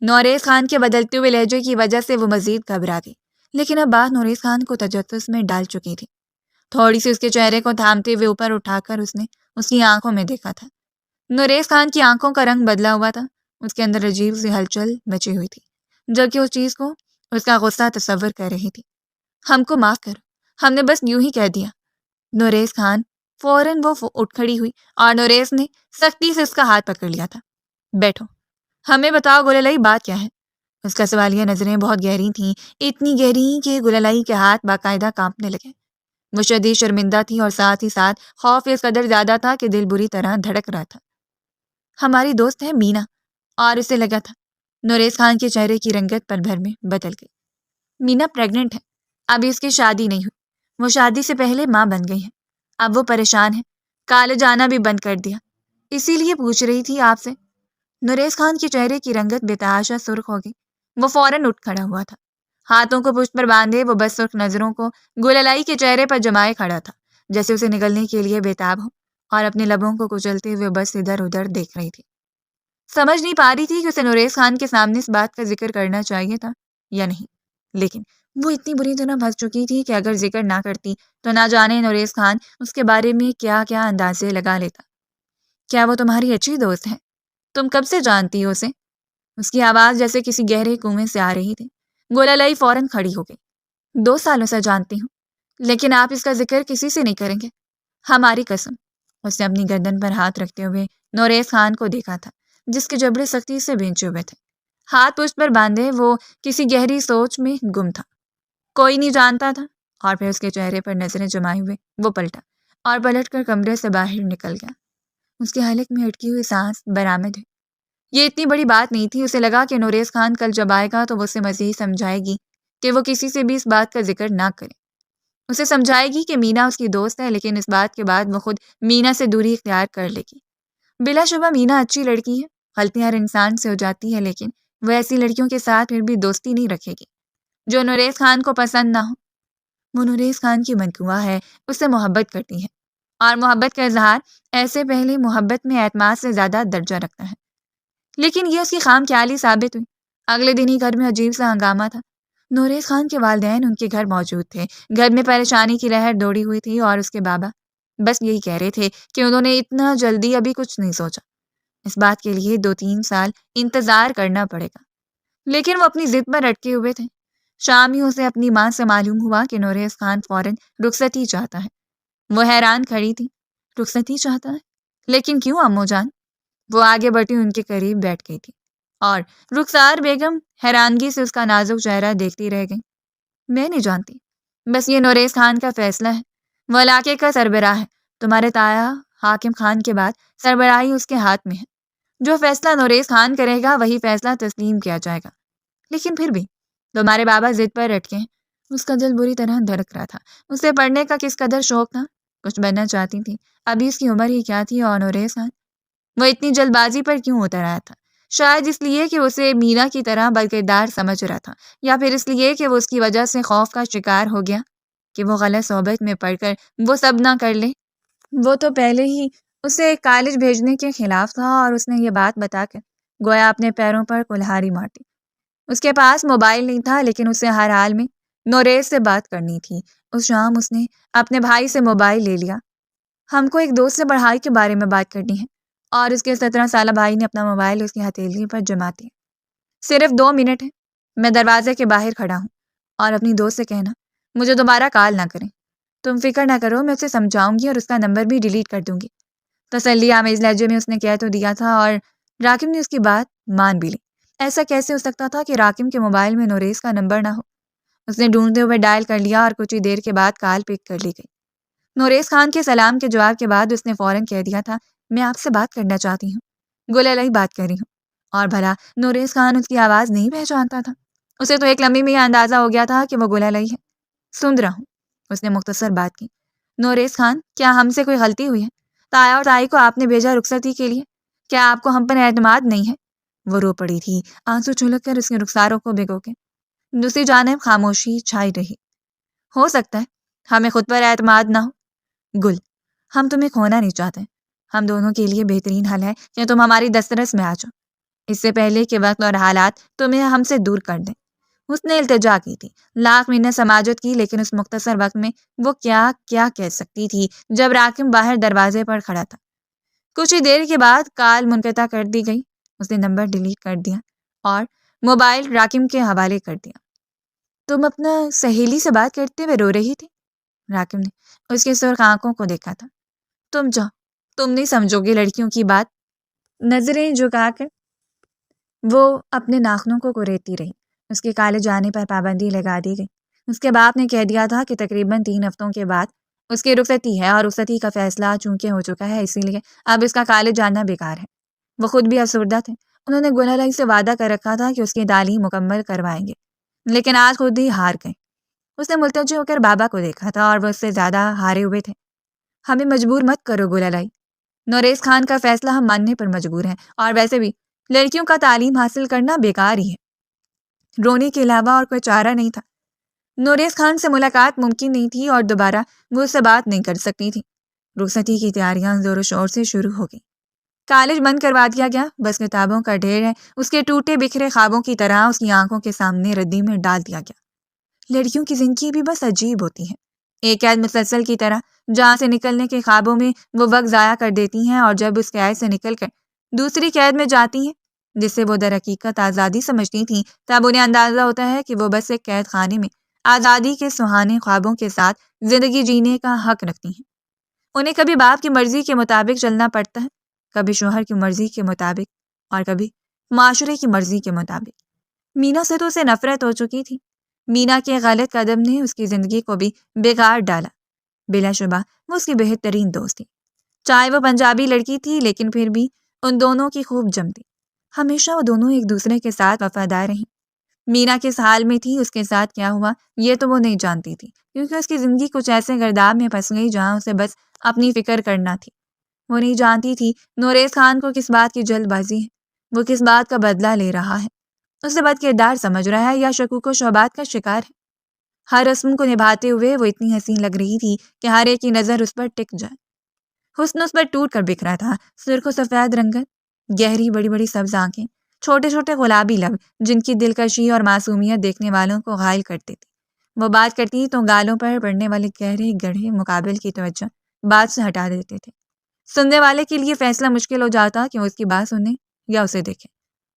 نوریز خان کے بدلتے ہوئے لہجے کی وجہ سے وہ مزید گھبرا گئی، لیکن اب بات نوریز خان کو تجسس میں ڈال چکی تھی. تھوڑی سی اس کے چہرے کو تھامتے ہوئے اوپر اٹھا کر اس نے اس کی آنکھوں میں دیکھا تھا. نوریز خان کی آنکھوں کا رنگ بدلا ہوا تھا. اس کے اندر عجیب سی ہلچل مچی ہوئی تھی جبکہ اس چیز کو اس کا غصہ تصور کر رہی تھی. ہم کو معاف کرو، ہم نے بس یوں ہی کہہ دیا. نوریز خان فوراً وہ اٹھ کھڑی ہوئی اور نوریز نے سختی سے اس کا ہاتھ پکڑ لیا تھا. بیٹھو، ہمیں بتاؤ گلالئی بات کیا ہے؟ اس کا سوالیہ نظریں بہت گہری تھیں، اتنی گہری کہ گلالئی کے ہاتھ باقاعدہ کانپنے لگے. وہ شدید شرمندہ تھی اور ساتھ ہی ساتھ خوف اس قدر زیادہ تھا کہ دل بری طرح دھڑک رہا تھا. ہماری دوست ہے مینا. اور اسے لگا تھا. نوریز خان کے چہرے کی رنگت پل بھر میں بدل گئی. مینا پریگننٹ ہے، ابھی اس کی شادی نہیں ہوئی. وہ شادی سے پہلے ماں بن گئی ہے. اب وہ پریشان ہے، کالج جانا بھی بند کر دیا. اسی لیے پوچھ رہی تھی آپ سے. نوریز خان کے چہرے کی رنگت بے تحاشا سرخ ہو گئی. وہ فوراً اٹھ کھڑا ہوا تھا. ہاتھوں کو پشت پر باندھے وہ بس سرخ نظروں کو گلالئی کے چہرے پر جمائے کھڑا تھا جیسے اسے نگلنے کے لیے بےتاب ہو، اور اپنے لبوں کو کچلتے ہوئے بس ادھر ادھر دیکھ رہی تھی. سمجھ نہیں پا رہی تھی کہ اسے نوریز خان کے سامنے اس بات کا ذکر کرنا چاہیے تھا یا نہیں، لیکن وہ اتنی بری طرح پھنس چکی تھی کہ اگر ذکر نہ کرتی تو نہ جانے نوریز خان اس کے بارے میں کیا کیا اندازے لگا لیتا. کیا وہ تمہاری اچھی دوست ہے؟ تم کب سے جانتی ہو اسے؟ اس کی آواز جیسے کسی گہرے کنویں سے آ رہی تھی. گلالئی فوراً کھڑی ہو گئی. 2 سالوں سے جانتی ہوں، لیکن آپ اس کا ذکر کسی سے نہیں کریں گے، ہماری قسم. اس نے اپنی گردن پر ہاتھ رکھتے ہوئے نوریز خان کو دیکھا تھا جس کے جبڑے سختی سے بھینچے ہوئے تھے. ہاتھ پشت پر باندھے وہ کسی گہری سوچ میں گم تھا، کوئی نہیں جانتا تھا۔ اور پھر اس کے چہرے پر نظریں جمائے ہوئے وہ پلٹا اور پلٹ کر کمرے سے باہر نکل گیا۔ اس کے حلق میں اٹکی ہوئی سانس برآمد ہے۔ یہ اتنی بڑی بات نہیں تھی۔ اسے لگا کہ نوریز خان کل جب آئے گا تو وہ اسے مزید سمجھائے گی کہ وہ کسی سے بھی اس بات کا ذکر نہ کرے۔ اسے سمجھائے گی کہ مینا اس کی دوست ہے، لیکن اس بات کے بعد وہ خود مینا سے دوری اختیار کر لے گی۔ بلا شبہ مینا اچھی لڑکی ہے، غلطیاں ہر انسان سے ہو جاتی ہے، لیکن وہ ایسی لڑکیوں کے ساتھ پھر بھی دوستی نہیں رکھے گی جو نوریز خان کو پسند نہ ہو۔ وہ نوریز خان کی منقوہ ہے، اس سے محبت کرتی ہے، اور محبت کا اظہار ایسے پہلے محبت میں اعتماد سے زیادہ درجہ رکھتا ہے۔ لیکن یہ اس کی خام خیالی ثابت ہوئی۔ اگلے دن ہی گھر میں عجیب سا ہنگامہ تھا۔ نوریز خان کے والدین ان کے گھر موجود تھے۔ گھر میں پریشانی کی لہر دوڑی ہوئی تھی، اور اس کے بابا بس یہی کہہ رہے تھے کہ انہوں نے اتنا جلدی ابھی کچھ نہیں سوچا، اس بات کے لیے 2-3 سال انتظار کرنا پڑے گا۔ لیکن وہ اپنی ضد پر اٹکے ہوئے تھے۔ شام ہی اسے اپنی ماں سے معلوم ہوا کہ نوریز خان فوراً رخصتی چاہتا ہے۔ وہ حیران کھڑی تھی۔ رخصتی چاہتا ہے؟ لیکن کیوں امو جان؟ وہ آگے بڑھتی ان کے قریب بیٹھ گئی تھی، اور رخسار بیگم حیرانگی سے اس کا نازک چہرہ دیکھتی رہ گئی۔ میں نہیں جانتی، بس یہ نوریز خان کا فیصلہ ہے۔ وہ علاقے کا سربراہ ہے۔ تمہارے تایا حاکم خان کے بعد سربراہی اس کے ہاتھ میں ہے۔ جو فیصلہ نوریز خان کرے گا وہی فیصلہ تسلیم کیا جائے گا۔ لیکن پھر بھی تمہارے بابا ضد پر اٹکے ہیں۔ اس کا دل بری طرح دھڑک رہا تھا۔ اسے پڑھنے کا کس قدر شوق تھا، کچھ بننا چاہتی تھی۔ ابھی اس کی عمر ہی کیا تھی، اور نوریز خان وہ اتنی جلد بازی پر کیوں اتر آیا تھا؟ شاید اس لیے کہ اسے مینا کی طرح برکردار سمجھ رہا تھا، یا پھر اس لیے کہ وہ اس کی وجہ سے خوف کا شکار ہو گیا کہ وہ غلط صحبت میں پڑھ کر وہ سب نہ کر لے۔ وہ تو پہلے ہی اسے کالج بھیجنے کے خلاف تھا، اور اس نے یہ بات بتا کر گویا اپنے پیروں پر کلہاڑی مار دی۔ اس کے پاس موبائل نہیں تھا، لیکن اسے ہر حال میں نوریز سے بات کرنی تھی۔ اس شام اس نے اپنے بھائی سے موبائل لے لیا۔ ہم کو ایک دوست سے پڑھائی کے بارے میں بات کرنی ہے، اور اس کے 17 سالہ بھائی نے اپنا موبائل اس کی ہتھیلی پر جما دیا۔ صرف 2 منٹ ہے، میں دروازے کے باہر کھڑا ہوں، اور اپنی دوست سے کہنا مجھے دوبارہ کال نہ کریں۔ تم فکر نہ کرو، میں اسے سمجھاؤں گی اور اس کا نمبر بھی ڈیلیٹ کر دوں گی۔ تسلی آمیز لہجے میں اس نے کہہ تو دیا تھا، اور راکم نے اس کی بات مان بھی لی۔ ایسا کیسے ہو سکتا تھا کہ راکم کے موبائل میں نوریز کا نمبر نہ ہو؟ اس نے ڈھونڈتے ہوئے ڈائل کر لیا، اور کچھ ہی دیر کے بعد کال پک کر لی گئی۔ نوریز خان کے سلام کے جواب کے بعد اس نے فوراً کہہ دیا تھا میں آپ سے بات کرنا چاہتی ہوں، گل علیہ بات کر رہی ہوں۔ اور بھلا نوریز خان اس کی آواز نہیں پہچانتا تھا؟ اسے تو ایک لمحے میں یہ اندازہ ہو گیا تھا کہ وہ گل علیہ ہے۔ سن رہا ہوں، اس نے مختصر بات کی۔ نوریز خان، کیا ہم سے کوئی غلطی ہوئی ہے؟ تایا اور تائی کو آپ نے بھیجا رخصتی کے لیے؟ کیا آپ کو ہم پر اعتماد نہیں ہے؟ وہ رو پڑی تھی، آنسو چھلک کر اس کے رخساروں کو بھگو کے۔ دوسری جانب خاموشی چھائی رہی۔ ہو سکتا ہے ہمیں خود پر اعتماد نہ ہو۔ گل، ہم تمہیں کھونا نہیں چاہتے۔ ہم دونوں کے لیے بہترین حل ہے کہ تم ہماری دسترس میں آ جاؤ، اس سے پہلے کہ وقت اور حالات تمہیں ہم سے دور کر دیں۔ اس نے التجا کی تھی، لاکھ منت سماجت کی، لیکن اس مختصر وقت میں وہ کیا کہہ سکتی تھی جب راکم باہر دروازے پر کھڑا تھا۔ کچھ ہی دیر کے بعد کال منقطع کر دی گئی۔ اس نے نمبر ڈیلیٹ کر دیا اور موبائل راکم کے حوالے کر دیا۔ تم اپنا سہیلی سے بات کرتے ہوئے رو رہی تھی؟ راکم نے اس کے سرخ آنکھوں کو دیکھا تھا۔ تم جاؤ، تم نہیں سمجھو گے لڑکیوں کی بات۔ نظریں جھکا کر وہ اپنے ناخنوں کو کریدتی رہی۔ اس کے کالج جانے پر پابندی لگا دی گئی۔ اس کے باپ نے کہہ دیا تھا کہ تقریباً 3 ہفتوں کے بعد اس کی رخصتی ہے، اور رخصتی کا فیصلہ چونکہ ہو چکا ہے، اسی لیے اب اس کا کالج جانا بیکار ہے۔ وہ خود بھی افسردہ تھے۔ انہوں نے گل علیہ سے وعدہ کر رکھا تھا کہ اس کی تعلیم مکمل کروائیں گے، لیکن آج خود ہی ہار گئے۔ اس نے ملتجی ہو کر بابا کو دیکھا تھا، اور وہ اس سے زیادہ ہارے ہوئے تھے۔ ہمیں مجبور مت کرو گل علیہ، نوریز خان کا فیصلہ ہم ماننے پر مجبور ہیں، اور ویسے بھی لڑکیوں کا تعلیم حاصل کرنا بیکار ہی ہے۔ رونے کے علاوہ اور کوئی چارہ نہیں تھا۔ نوریز خان سے ملاقات ممکن نہیں تھی، اور دوبارہ وہ اس سے بات نہیں کر سکتی تھی۔ رخصتی کی تیاریاں زور و شور سے شروع ہو گئی۔ کالج بند کروا دیا گیا، بس کتابوں کا ڈھیر ہے اس کے ٹوٹے بکھرے خوابوں کی طرح اس کی آنکھوں کے سامنے ردی میں ڈال دیا گیا۔ لڑکیوں کی زندگی بھی بس عجیب ہوتی ہے، ایک قید مسلسل کی طرح، جہاں سے نکلنے کے خوابوں میں وہ وقت ضائع کر دیتی ہیں، اور جب اس قید سے نکل کر دوسری قید میں جاتی ہیں جس سے وہ در حقیقت آزادی سمجھتی تھیں، تب انہیں اندازہ ہوتا ہے کہ وہ بس ایک قید خانے میں آزادی کے سہانے خوابوں کے ساتھ زندگی جینے کا حق رکھتی ہیں۔ انہیں کبھی باپ کی مرضی کے مطابق چلنا پڑتا ہے، کبھی شوہر کی مرضی کے مطابق، اور کبھی معاشرے کی مرضی کے مطابق۔ مینا سے تو اسے نفرت ہو چکی تھی۔ مینا کے غلط قدم نے اس کی زندگی کو بھی بگاڑ ڈالا۔ بلا شبہ وہ اس کی بہترین دوست تھی، چاہے وہ پنجابی لڑکی تھی، لیکن پھر بھی ان دونوں کی خوب جمتی۔ ہمیشہ وہ دونوں ایک دوسرے کے ساتھ وفادار رہیں۔ مینا کس حال میں تھی، اس کے ساتھ کیا ہوا، یہ تو وہ نہیں جانتی تھی، کیونکہ اس کی زندگی کچھ ایسے گرداب میں پھنس گئی جہاں اسے بس اپنی فکر کرنا تھی۔ وہ نہیں جانتی تھی نوریز خان کو کس بات کی جلد بازی ہے، وہ کس بات کا بدلہ لے رہا ہے، اسے بد کردار سمجھ رہا ہے یا شکوک و شبہات کا شکار ہے۔ ہر رسم کو نبھاتے ہوئے وہ اتنی حسین لگ رہی تھی کہ ہر ایک کی نظر اس پر ٹک جائے۔ حسن اس پر ٹوٹ کر بکھرا تھا، سرخ و سفید رنگت، گہری بڑی بڑی سبز آنکھیں، چھوٹے چھوٹے گلابی لب جن کی دلکشی اور معصومیت دیکھنے والوں کو غائل کرتی تھی۔ وہ بات کرتی تو گالوں پر پڑنے والے گہرے گڑھے مقابل کی توجہ بات سے ہٹا دیتے تھے۔ سننے والے کے لیے فیصلہ مشکل ہو جاتا کہ وہ اس کی بات سنے یا اسے دیکھے،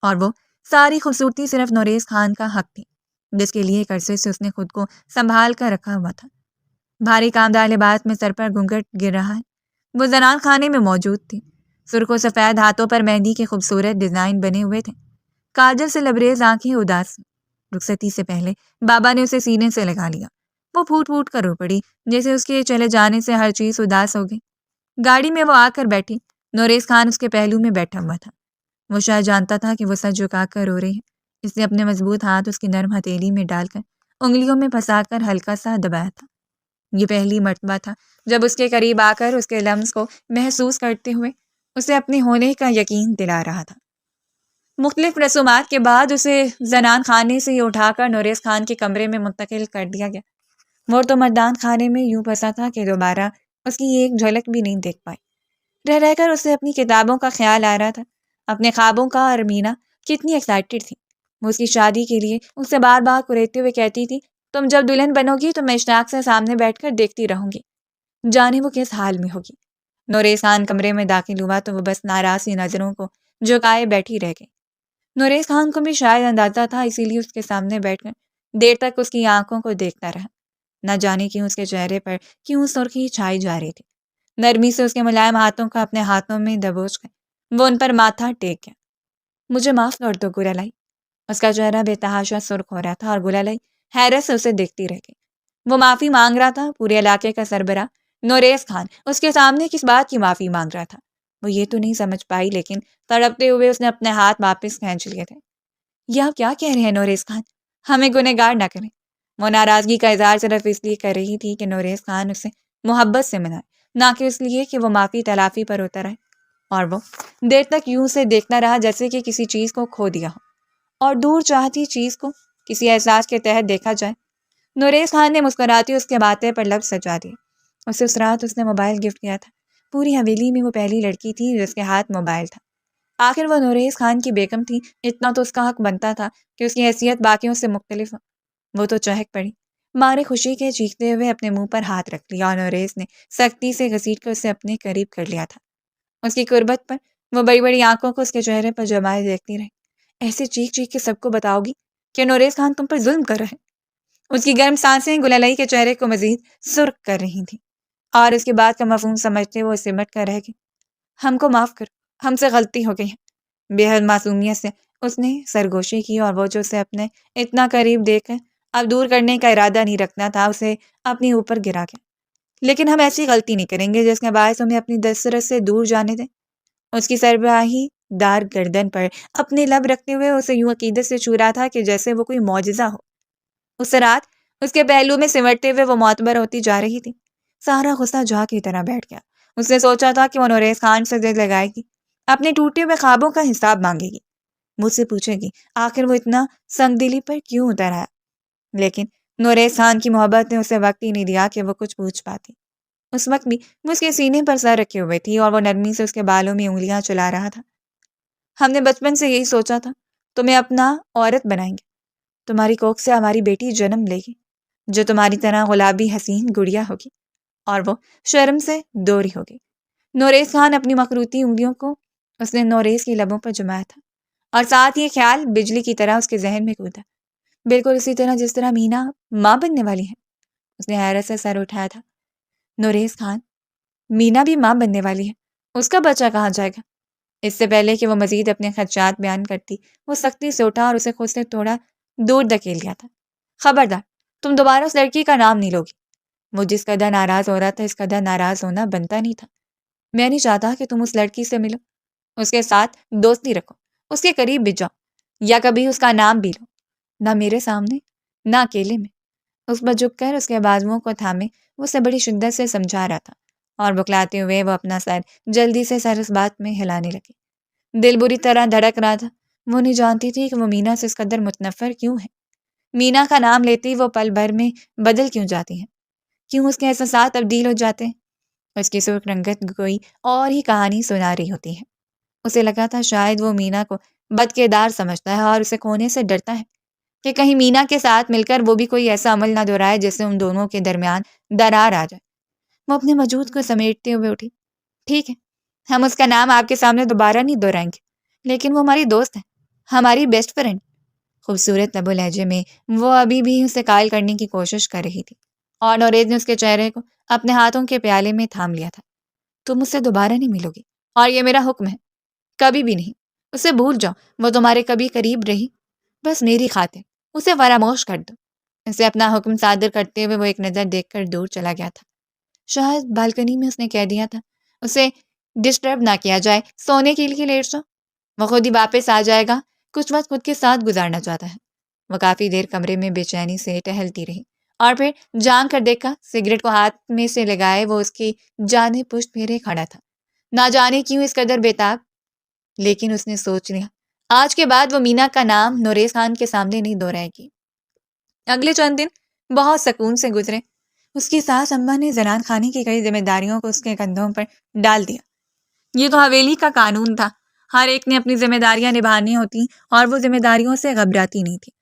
اور وہ ساری خوبصورتی صرف نوریز خان کا حق تھی، جس کے لیے ایک عرصے سے اس نے خود کو سنبھال کر رکھا ہوا تھا۔ بھاری کامدار لباس میں سر پر گھونگھٹ گر رہا ہے، وہ زنان خانے میں موجود تھی۔ سرخ و سفید ہاتھوں پر مہندی کے خوبصورت ڈیزائن بنے ہوئے تھے، کاجل سے لبریز آنکھیں اداس تھیں۔ رخصتی سے پہلے بابا نے اسے سینے سے لگا لیا۔ وہ پھوٹ پھوٹ کر رو پڑی، جیسے اس کے چلے جانے سے ہر چیز اداس ہو گئی۔ گاڑی میں وہ آ کر بیٹھی، نوریز خان اس کے پہلو میں بیٹھا ہوا تھا۔ وہ شاید جانتا تھا کہ وہ سر جھکا کر رو رہی ہے، اس نے اپنے مضبوط ہاتھ اس کی نرم ہتھیلی میں ڈال کر انگلیوں میں پھنسا کر ہلکا سا دبایا تھا۔ یہ پہلی مرتبہ تھا جب اس کے قریب آ کر اس کے لمس کو محسوس کرتے ہوئے اسے اپنے ہونے کا یقین دلا رہا تھا۔ مختلف رسومات کے بعد اسے زنان خانے سے اٹھا کر نوریز خان کے کمرے میں منتقل کر دیا گیا۔ وہ تو مردان خانے میں یوں پھنسا تھا کہ دوبارہ اس کی ایک جھلک بھی نہیں دیکھ پائی۔ رہ رہ کر اسے اپنی کتابوں کا خیال آ رہا تھا، اپنے خوابوں کا، اور مینا کتنی ایکسائٹیڈ تھی۔ وہ اس کی شادی کے لیے اسے بار بار کریدتے ہوئے کہتی تھی، تم جب دلہن بنو گی تو میں اشتیاق سے سامنے بیٹھ کر دیکھتی رہوں گی، جانے وہ کس حال میں ہوگی۔ نوریز خان کمرے میں داخل ہوا تو وہ بس ناراض سی نظروں کو جھکائے بیٹھی رہ گئی۔ نوریز خان کو بھی شاید اندازہ تھا، اسی لیے اس کے سامنے بیٹھ کر دیر تک اس کی آنکھوں کو دیکھتا رہا۔ نہ جانے کیوں اس کے چہرے پر کیوں سرخی چھائی جا رہی تھی۔ نرمی سے اس کے ملائم ہاتھوں کو اپنے ہاتھوں میں دبوچ کر وہ ان پر ماتھا ٹیک گیا۔ مجھے معاف کر دو گلالئی۔ اس کا چہرہ بے تحاشا سرخ ہو رہا تھا اور گلالئی حیرت سے اسے دیکھتی رہ گئی۔ وہ معافی مانگ رہا تھا، پورے علاقے کا سربراہ نوریز خان اس کے سامنے کس بات کی معافی مانگ رہا تھا، وہ یہ تو نہیں سمجھ پائی، لیکن تڑپتے ہوئے اس نے اپنے ہاتھ واپس کھینچ لیے تھے۔ یہ آپ کیا کہہ رہے ہیں نوریز خان؟ ہمیں گنہگار نہ کریں۔ وہ ناراضگی کا اظہار صرف اس لیے کر رہی تھی کہ نوریز خان اسے محبت سے منائے، نہ کہ اس لیے کہ وہ معافی تلافی پر اتر آئے۔ اور وہ دیر تک یوں سے دیکھتا رہا جیسے کہ کسی چیز کو کھو دیا ہو اور دور چاہتی چیز کو کسی احساس کے تحت دیکھا جائے۔ نوریز خان نے مسکراتی اس کے باتیں پر لب سجا دیے۔ اسے اس رات اس نے موبائل گفٹ کیا تھا۔ پوری حویلی میں وہ پہلی لڑکی تھی جس کے ہاتھ موبائل تھا۔ آخر وہ نوریز خان کی بیگم تھی، اتنا تو اس کا حق بنتا تھا کہ اس کی حیثیت باقیوں سے مختلف ہو۔ وہ تو چہک پڑی، مارے خوشی کے چیختے ہوئے اپنے منہ پر ہاتھ رکھ لیا، اور نوریز نے سختی سے گھسیٹ کر اسے اپنے قریب کر لیا تھا۔ اس کی قربت پر وہ بڑی بڑی آنکھوں کو اس کے چہرے پر جمائے دیکھتی رہی۔ ایسے چیخ چیخ کے سب کو بتاؤ گی کہ نوریز خان تم پر ظلم کر رہے؟ اس کی گرم سانسیں گلالئی کے چہرے کو مزید سرخ کر رہی تھیں، اور اس کی بات کا مفہوم سمجھتے وہ سمٹ کر رہ گئی۔ ہم کو معاف کرو، ہم سے غلطی ہو گئی ہے۔ بے حد معصومیت سے اس نے سرگوشی کی، اور وہ جو اسے اپنے اتنا قریب دیکھ کر اب دور کرنے کا ارادہ نہیں رکھنا تھا، اسے اپنی اوپر گرا گیا۔ لیکن ہم ایسی غلطی نہیں کریں گے جس کے باعث ہمیں اپنی دسترس سے دور جانے دیں۔ اس کی سربراہی دار گردن پر اپنے لب رکھتے ہوئے اسے یوں عقیدت سے چھو رہا تھا کہ جیسے وہ کوئی معجزہ ہو۔ اس رات اس کے پہلو میں سمٹتے ہوئے وہ معتبر ہوتی جا رہی تھی۔ سارا غصہ جا کی طرح بیٹھ گیا۔ اس نے سوچا تھا کہ وہ نوریز خان سے دل لگائے گی، اپنے ٹوٹے ہوئے خوابوں کا حساب مانگے گی، مجھ سے پوچھے گی آخر وہ اتنا سنگ دلی پر کیوں اتر آیا۔ لیکن نوریز خان کی محبت نے اسے وقت ہی نہیں دیا کہ وہ کچھ پوچھ پاتی۔ اس وقت بھی وہ اس کے سینے پر سر رکھے ہوئے تھی، اور وہ نرمی سے اس کے بالوں میں انگلیاں چلا رہا تھا۔ ہم نے بچپن سے یہی سوچا تھا، تمہیں اپنا عورت بنائیں گے، تمہاری کوکھ سے ہماری بیٹی جنم لے گی جو تمہاری طرح گلابی حسین گڑیا ہوگی۔ اور وہ شرم سے دوری ہو گئی۔ نوریز خان اپنی مخروطی انگلیوں کو اس نے نوریز کی لبوں پر جمایا تھا، اور ساتھ یہ خیال بجلی کی طرح اس کے ذہن میں کودا، بالکل اسی طرح جس طرح مینا ماں بننے والی ہے۔ اس نے حیرت سے سر اٹھایا تھا۔ نوریز خان، مینا بھی ماں بننے والی ہے، اس کا بچہ کہاں جائے گا؟ اس سے پہلے کہ وہ مزید اپنے خدشات بیان کرتی، وہ سختی سے اٹھا اور اسے خود سے تھوڑا دور دھکیل گیا تھا۔ خبردار، تم دوبارہ اس لڑکی کا نام نہیں لوگی۔ وہ جس قدر ناراض ہو رہا تھا، اس قدر ناراض ہونا بنتا نہیں تھا۔ میں نہیں چاہتا کہ تم اس لڑکی سے ملو، اس کے ساتھ دوستی رکھو، اس کے قریب بھی جاؤ، یا کبھی اس کا نام بھی لو، نہ میرے سامنے نہ اکیلے میں۔ اس پر جھک کر اس کے بازوؤں کو تھامے وہ اسے بڑی شدت سے سمجھا رہا تھا، اور بکلاتے ہوئے وہ اپنا سر جلدی سے سر اس بات میں ہلانے لگی۔ دل بری طرح دھڑک رہا تھا۔ وہ نہیں جانتی تھی کہ وہ مینا سے اس قدر متنفر کیوں ہے۔ مینا کا نام لیتے ہی وہ پل بھر میں بدل کیوں جاتی ہیں؟ کیوں اس کے احساسات تبدیل ہو جاتے ہیں؟ اس کی سرخ رنگت کوئی اور ہی کہانی سنا رہی ہوتی ہے۔ اسے لگا تھا شاید وہ مینا کو بدکردار سمجھتا ہے اور اسے کھونے سے ڈرتا ہے کہ کہیں مینا کے ساتھ مل کر وہ بھی کوئی ایسا عمل نہ دہرائے جس سے ان دونوں کے درمیان درار آ جائے۔ وہ اپنے وجود کو سمیٹتے ہوئے اٹھی۔ ٹھیک ہے، ہم اس کا نام آپ کے سامنے دوبارہ نہیں دہرائیں گے، لیکن وہ ہماری دوست ہے، ہماری بیسٹ فرینڈ۔ خوبصورت لب و لہجے میں وہ ابھی بھی اسے قائل کرنے کی کوشش کر رہی تھی، اور نوریز نے اس کے چہرے کو اپنے ہاتھوں کے پیالے میں تھام لیا تھا۔ تم اس سے دوبارہ نہیں ملو گی، اور یہ میرا حکم ہے، کبھی بھی نہیں۔ اسے بھول جاؤ، وہ تمہارے کبھی قریب رہی، بس میری خاطر اسے فراموش کر دو۔ اسے اپنا حکم صادر کرتے ہوئے وہ ایک نظر دیکھ کر دور چلا گیا تھا۔ شاید بالکنی میں اس نے کہہ دیا تھا اسے ڈسٹرب نہ کیا جائے، سونے کے لیے لیٹ جاؤ، وہ خود ہی واپس آ جائے گا، کچھ وقت خود کے ساتھ گزارنا چاہتا ہے۔ وہ کافی دیر کمرے میں بے چینی سے ٹہلتی رہی، اور پھر جان کر دیکھا سگریٹ کو ہاتھ میں سے لگائے وہ اس کی جانب پشت پھیرے کھڑا تھا، نہ جانے کیوں اس قدر بےتاب۔ لیکن اس نے سوچ لیا آج کے بعد وہ مینا کا نام نوریز خان کے سامنے نہیں دہرائے گی۔ اگلے چند دن بہت سکون سے گزرے۔ اس کی ساس اماں نے زنان خانے کی کئی ذمہ داریوں کو اس کے کندھوں پر ڈال دیا۔ یہ تو حویلی کا قانون تھا، ہر ایک نے اپنی ذمہ داریاں نبھانی ہوتی اور وہ ذمہ داریوں سے گھبراتی نہیں تھی۔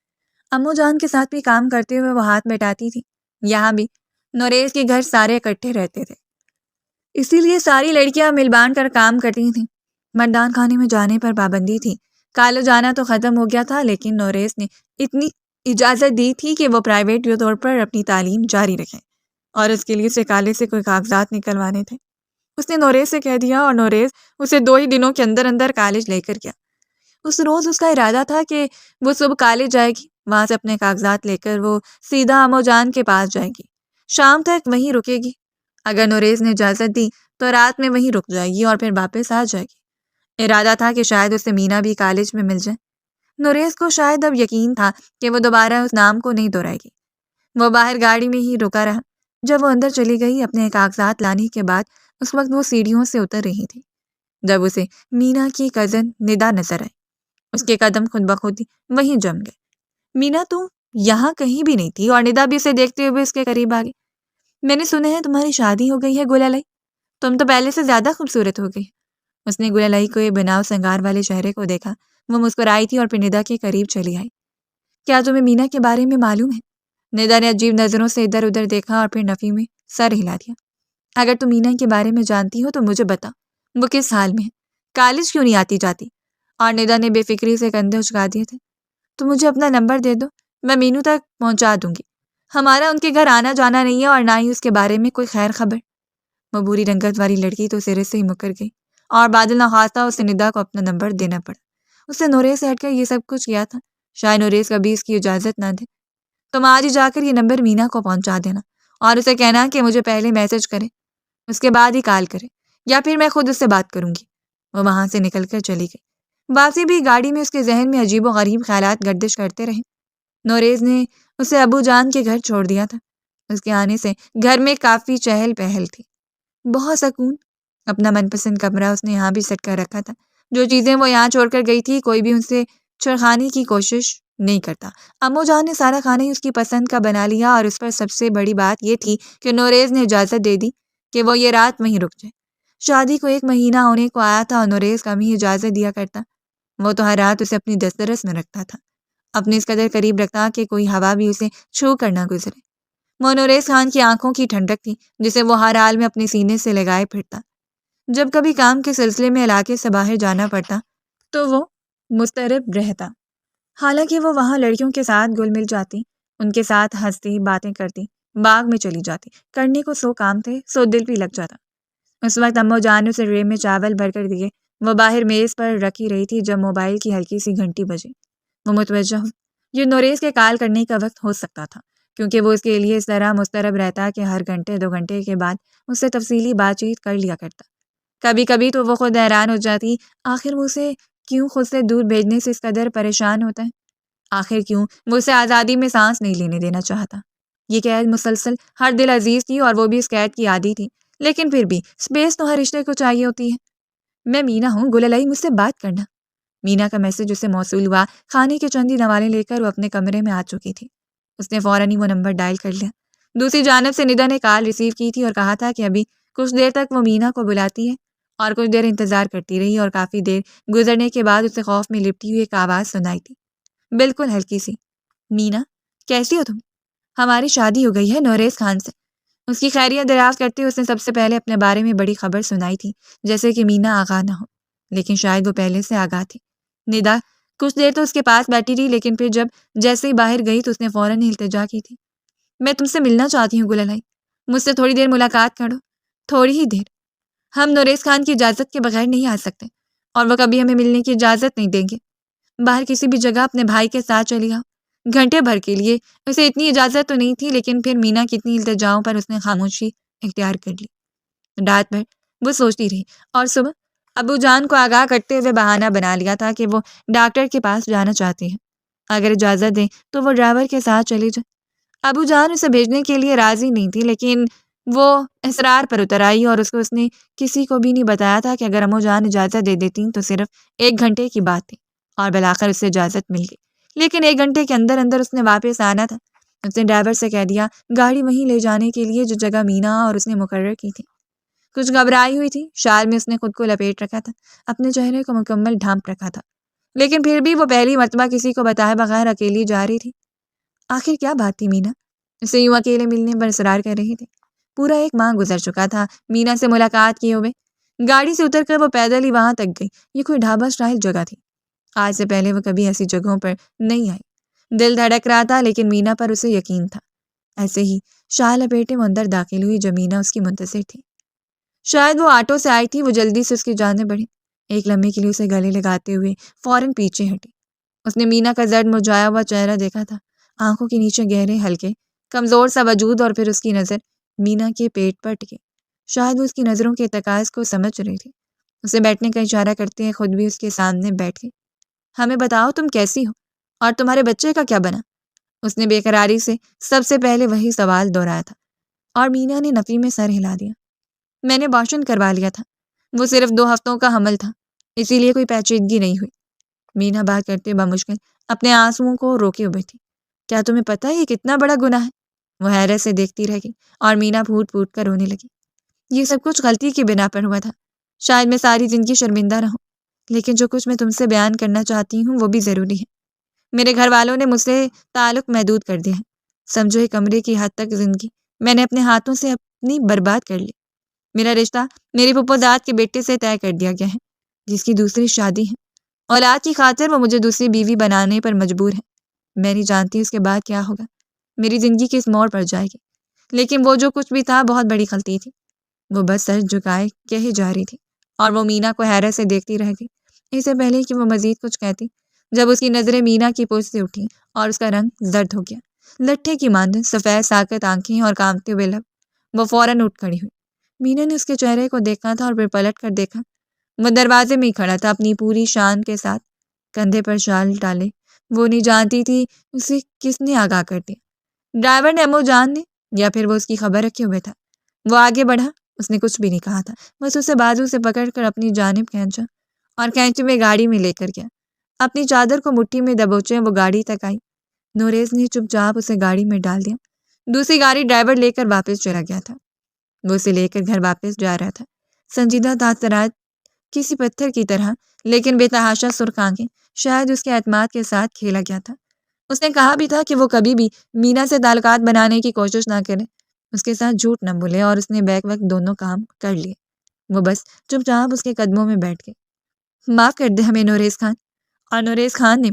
امو جان کے ساتھ بھی کام کرتے ہوئے وہ ہاتھ بٹاتی تھی۔ یہاں بھی نوریز کے گھر سارے اکٹھے رہتے تھے، اسی لیے ساری لڑکیاں مل بانٹ کر کام کرتی تھیں۔ مردان خانے میں جانے پر پابندی تھی، کالو جانا تو ختم ہو گیا تھا، لیکن نوریز نے اتنی اجازت دی تھی کہ وہ پرائیویٹ طور پر اپنی تعلیم جاری رکھیں، اور اس کے لیے اسے کالے سے کوئی کاغذات نکلوانے تھے۔ اس نے نوریز سے کہہ دیا، اور نوریز اسے 2 ہی دنوں کے اندر اندر کالج لے کر گیا۔ اس روز اس کا ارادہ تھا کہ وہ صبح کالج جائے گی، وہاں سے اپنے کاغذات لے کر وہ سیدھا امو جان کے پاس جائے گی، شام تک وہیں رکے گی۔ اگر نوریز نے اجازت دی تو رات میں وہیں رک جائے گی اور پھر واپس آ جائے گی۔ ارادہ تھا کہ شاید اسے مینا بھی کالج میں مل جائے۔ نوریز کو شاید اب یقین تھا کہ وہ دوبارہ اس نام کو نہیں دہرائے گی۔ وہ باہر گاڑی میں ہی رکا رہا۔ جب وہ اندر چلی گئی اپنے کاغذات لانے کے بعد، اس وقت وہ سیڑھیوں سے اتر رہی تھی جب اسے مینا کی کزن ندا نظر آئی۔ اس کے قدم خود بخود وہیں جم گئے۔ مینا تم یہاں کہیں بھی نہیں تھی، اور ندا بھی اسے دیکھتے ہوئے اس کے قریب آ گئی۔ میں نے سنا ہے تمہاری شادی ہو گئی ہے گلالئی، تم تو پہلے سے زیادہ خوبصورت ہو گئی۔ اس نے گلالئی کو بناؤ سنگار والے چہرے کو دیکھا، وہ مسکرائی تھی اور پھر ندا کے قریب چلی آئی۔ کیا تمہیں مینا کے بارے میں معلوم ہے؟ ندا نے عجیب نظروں سے ادھر ادھر دیکھا اور پھر نفی میں سر ہلا دیا۔ اگر تم مینا کے بارے میں جانتی ہو تو مجھے بتا، وہ کس حال میں ہے، کالج کیوں نہیں آتی جاتی؟ اور ندا نے بے فکری سے کندھے اچکا دیے تھے۔ تو مجھے اپنا نمبر دے دو، میں مینو تک پہنچا دوں گی۔ ہمارا ان کے گھر آنا جانا نہیں ہے، اور نہ ہی اس کے بارے میں کوئی خیر خبر۔ وہ بری رنگت والی لڑکی تو سرے سے ہی مکر گئی، اور بادل نخواستہ اسے ندا کو اپنا نمبر دینا پڑا۔ اس نے نوریز سے ہٹ کر یہ سب کچھ کیا تھا، شاید نوریز کبھی اس کی اجازت نہ دے۔ تم آج ہی جا کر یہ نمبر مینا کو پہنچا دینا، اور اسے کہنا کہ مجھے پہلے میسج کرے، اس کے بعد ہی کال کرے، یا پھر میں خود اس سے بات کروں گی۔ وہ وہاں سے نکل کر چلی گئی۔ باسی بھی گاڑی میں اس کے ذہن میں عجیب و غریب خیالات گردش کرتے رہے۔ نوریز نے اسے ابو جان کے گھر چھوڑ دیا تھا۔ اس کے آنے سے گھر میں کافی چہل پہل تھی، بہت سکون۔ اپنا من پسند کمرہ اس نے یہاں بھی سٹ کر رکھا تھا۔ جو چیزیں وہ یہاں چھوڑ کر گئی تھی کوئی بھی ان سے چھڑکانے کی کوشش نہیں کرتا۔ امو جان نے سارا کھانا ہی اس کی پسند کا بنا لیا، اور اس پر سب سے بڑی بات یہ تھی کہ نوریز نے اجازت دے دی کہ وہ یہ رات وہیں رک جائے۔ شادی کو 1 مہینہ ہونے کو آیا تھا، اور نوریز کم ہی اجازت دیا کرتا۔ وہ تو ہر رات اسے اپنی دسترس میں رکھتا تھا، اپنے اس قدر قریب رکھتا کہ کوئی ہوا بھی اسے چھو کر نہ گزرے۔ وہ نوریز خان کی آنکھوں کی ٹھنڈک تھی جسے وہ ہر حال میں اپنے سینے سے لگائے پھرتا۔ جب کبھی کام کے سلسلے میں علاقے سے باہر جانا پڑتا تو وہ مضطرب رہتا، حالانکہ وہ وہاں لڑکیوں کے ساتھ گل مل جاتی، ان کے ساتھ ہنستی باتیں کرتی، باغ میں چلی جاتی، کرنے کو 100 کام تھے، سو دل بھی لگ جاتا۔ اس وقت امو جان نے اسے ٹرے میں چاول بھر کر دیے وہ باہر میز پر رکھی رہی تھی جب موبائل کی ہلکی سی گھنٹی بجی۔ وہ متوجہ ہوئی۔ یہ نوریز کے کال کرنے کا وقت ہو سکتا تھا، کیونکہ وہ اس کے لیے اس طرح مسترب رہتا کہ ہر گھنٹے 2 گھنٹے کے بعد اس سے تفصیلی بات چیت کر لیا کرتا۔ کبھی کبھی تو وہ خود حیران ہو جاتی، آخر وہ اسے کیوں خود سے دور بھیجنے سے اس قدر پریشان ہوتا ہے؟ آخر کیوں وہ اسے آزادی میں سانس نہیں لینے دینا چاہتا؟ یہ قید مسلسل ہر دل عزیز تھی اور وہ بھی اس قید کی عادی تھی، لیکن پھر بھی سپیس تو ہر رشتے کو چاہیے ہوتی ہے۔ میں مینا ہوں، گل الائی، مجھ سے بات کرنا۔ مینا کا میسج اسے موصول ہوا۔ کھانے کے چند ہی نوالے لے کر وہ اپنے کمرے میں آ چکی تھی۔ اس نے فوراً ہی وہ نمبر ڈائل کر لیا۔ دوسری جانب سے ندا نے کال ریسیو کی تھی اور کہا تھا کہ ابھی کچھ دیر تک وہ مینا کو بلاتی ہے، اور کچھ دیر انتظار کرتی رہی اور کافی دیر گزرنے کے بعد اسے خوف میں لپٹی ہوئی ایک آواز سنائی تھی، بالکل ہلکی سی۔ مینا، کیسی ہو تم؟ ہماری شادی ہو گئی ہے نوریز خان سے۔ اس کی خیریت دریافت کرتے ہوئے اس نے سب سے پہلے اپنے بارے میں بڑی خبر سنائی تھی، جیسے کہ مینا آگاہ نہ ہو، لیکن شاید وہ پہلے سے آگاہ تھی۔ ندا کچھ دیر تو اس کے پاس بیٹھی رہی، لیکن پھر جب جیسے ہی باہر گئی تو اس نے فوراً ہی التجا کی تھی، میں تم سے ملنا چاہتی ہوں گل الائی، مجھ سے تھوڑی دیر ملاقات کرو، تھوڑی ہی دیر۔ ہم نوریز خان کی اجازت کے بغیر نہیں آ سکتے، اور وہ کبھی ہمیں ملنے کی اجازت نہیں دیں گے۔ باہر کسی بھی جگہ اپنے بھائی کے ساتھ چلی آؤ، گھنٹے بھر کے لیے۔ اسے اتنی اجازت تو نہیں تھی، لیکن پھر مینا کی اتنی التجاؤں پر اس نے خاموشی اختیار کر لی۔ رات بھر وہ سوچتی رہی، اور صبح ابو جان کو آگاہ کرتے ہوئے بہانہ بنا لیا تھا کہ وہ ڈاکٹر کے پاس جانا چاہتی ہیں۔ اگر اجازت دیں تو وہ ڈرائیور کے ساتھ چلی جائے۔ ابو جان اسے بھیجنے کے لیے راضی نہیں تھی، لیکن وہ اصرار پر اتر آئی، اور اس نے کسی کو بھی نہیں بتایا تھا کہ اگر امو جان اجازت دے دیتی تو صرف 1 گھنٹے کی بات تھی، اور بالآخر اسے اجازت مل گئی۔ لیکن 1 گھنٹے کے اندر اندر اس نے واپس آنا تھا۔ اس نے ڈرائیور سے کہہ دیا گاڑی وہیں لے جانے کے لیے جو جگہ مینا اور اس نے مقرر کی تھی۔ کچھ گھبرائی ہوئی تھی، شال میں اس نے خود کو لپیٹ رکھا تھا، اپنے چہرے کو مکمل ڈھانپ رکھا تھا، لیکن پھر بھی وہ پہلی مرتبہ کسی کو بتائے بغیر اکیلی جا رہی تھی۔ آخر کیا بات تھی مینا؟ اسے یوں اکیلے ملنے پر اصرار کر رہی تھی۔ پورا 1 ماہ گزر چکا تھا مینا سے ملاقات کیے ہوئے۔ گاڑی سے اتر کر وہ پیدل ہی وہاں تک گئی۔ یہ کوئی ڈھابا اسٹائل جگہ تھی۔ آج سے پہلے وہ کبھی ایسی جگہوں پر نہیں آئی۔ دل دھڑک رہا تھا، لیکن مینا پر اسے یقین تھا۔ ایسے ہی شال لپیٹے وہ اندر داخل ہوئی جو مینا اس کی منتظر تھی۔ شاید وہ آٹو سے آئی تھی۔ وہ جلدی سے اس کی جانب بڑھی، ایک لمحے کے لیے اسے گلے لگاتے ہوئے فوراً پیچھے ہٹی۔ اس نے مینا کا زرد مرجھایا ہوا چہرہ دیکھا تھا، آنکھوں کے نیچے گہرے ہلکے کمزور سا وجود، اور پھر اس کی نظر مینا کے پیٹ پر ٹکی۔ شاید وہ اس کی نظروں کے ارتکاز کو سمجھ رہی تھی۔ اسے بیٹھنے کا اشارہ کرتے ہیں خود بھی اس کے سامنے بیٹھ گئی۔ ہمیں بتاؤ تم کیسی ہو، اور تمہارے بچے کا کیا بنا؟ اس نے بے قراری سے سب سے پہلے وہی سوال دہرایا تھا، اور مینا نے نفی میں سر ہلا دیا۔ میں نے ابارشن کروا لیا تھا، وہ صرف 2 ہفتوں کا حمل تھا، اسی لیے کوئی پیچیدگی نہیں ہوئی۔ مینا بات کرتے بمشکل اپنے آنسوؤں کو روکے ہوئے تھی۔ کیا تمہیں پتہ ہے یہ کتنا بڑا گناہ ہے؟ وہ حیرت سے دیکھتی رہ گئی، اور مینا پھوٹ پھوٹ کر رونے لگی۔ یہ سب کچھ غلطی کی بنا پر ہوا تھا، شاید میں ساری زندگی شرمندہ رہوں، لیکن جو کچھ میں تم سے بیان کرنا چاہتی ہوں وہ بھی ضروری ہے۔ میرے گھر والوں نے مجھ سے تعلق محدود کر دیا ہے۔ سمجھو ایک کمرے کی حد تک زندگی میں نے اپنے ہاتھوں سے اپنی برباد کر لی۔ میرا رشتہ میری پھپھوداد کے بیٹے سے طے کر دیا گیا ہے، جس کی دوسری شادی ہے۔ اولاد کی خاطر وہ مجھے دوسری بیوی بنانے پر مجبور ہے۔ میں نہیں جانتی اس کے بعد کیا ہوگا، میری زندگی کس موڑ پر جائے گی، لیکن وہ جو کچھ بھی تھا بہت بڑی غلطی تھی۔ وہ بس سر جھکائے کہے جا رہی تھی، اور وہ مینا کو حیرت سے دیکھتی رہ گئی۔ اس سے پہلے کہ وہ مزید کچھ کہتی، جب اس کی نظریں مینا کی پشت سے اٹھیں اور اس کا رنگ زرد ہو گیا، لٹھے کی مانند سفید ساکت آنکھیں اور کانپتے ہوئے لب، وہ فوراً اٹھ کھڑی ہوئی۔ مینا نے اس کے چہرے کو دیکھا تھا، اور پھر پلٹ کر دیکھا، وہ دروازے میں ہی کھڑا تھا اپنی پوری شان کے ساتھ، کندھے پر شال ڈالے۔ وہ نہیں جانتی تھی اسے کس نے آگاہ کر دیا، ڈرائیور نے، امو جان نے، یا پھر وہ اس کی خبر رکھے ہوئے تھا۔ وہ آگے بڑھا، اس نے کچھ بھی نہیں کہا تھا، بس اسے بازو سے پکڑ کر اپنی جانب کھینچا اور کھینچے ہوئے گاڑی میں لے کر گیا۔ اپنی چادر کو مٹھی میں دبوچے وہ گاڑی تک آئی۔ نوریز نے چپ چاپ اسے گاڑی میں ڈال دیا۔ دوسری گاڑی ڈرائیور لے کر واپس چلا گیا تھا۔ وہ اسے لے کر گھر واپس جا رہا تھا، سنجیدہ تاثرات کسی پتھر کی طرح، لیکن بے تحاشا سرخ آنکھیں، شاید اس کے اعتماد کے ساتھ کھیلا گیا تھا۔ اس نے کہا بھی تھا کہ وہ کبھی بھی مینا سے تعلقات بنانے کی کوشش نہ کرے، اس کے ساتھ جھوٹ نہ بولے، اور اس نے بیک وقت دونوں کام کر لیے۔ وہ بس چپ چاپ اس کے قدموں میں بیٹھ گئی۔ معاف کر دے ہمیں نوریز خان، اور نوریز خان نے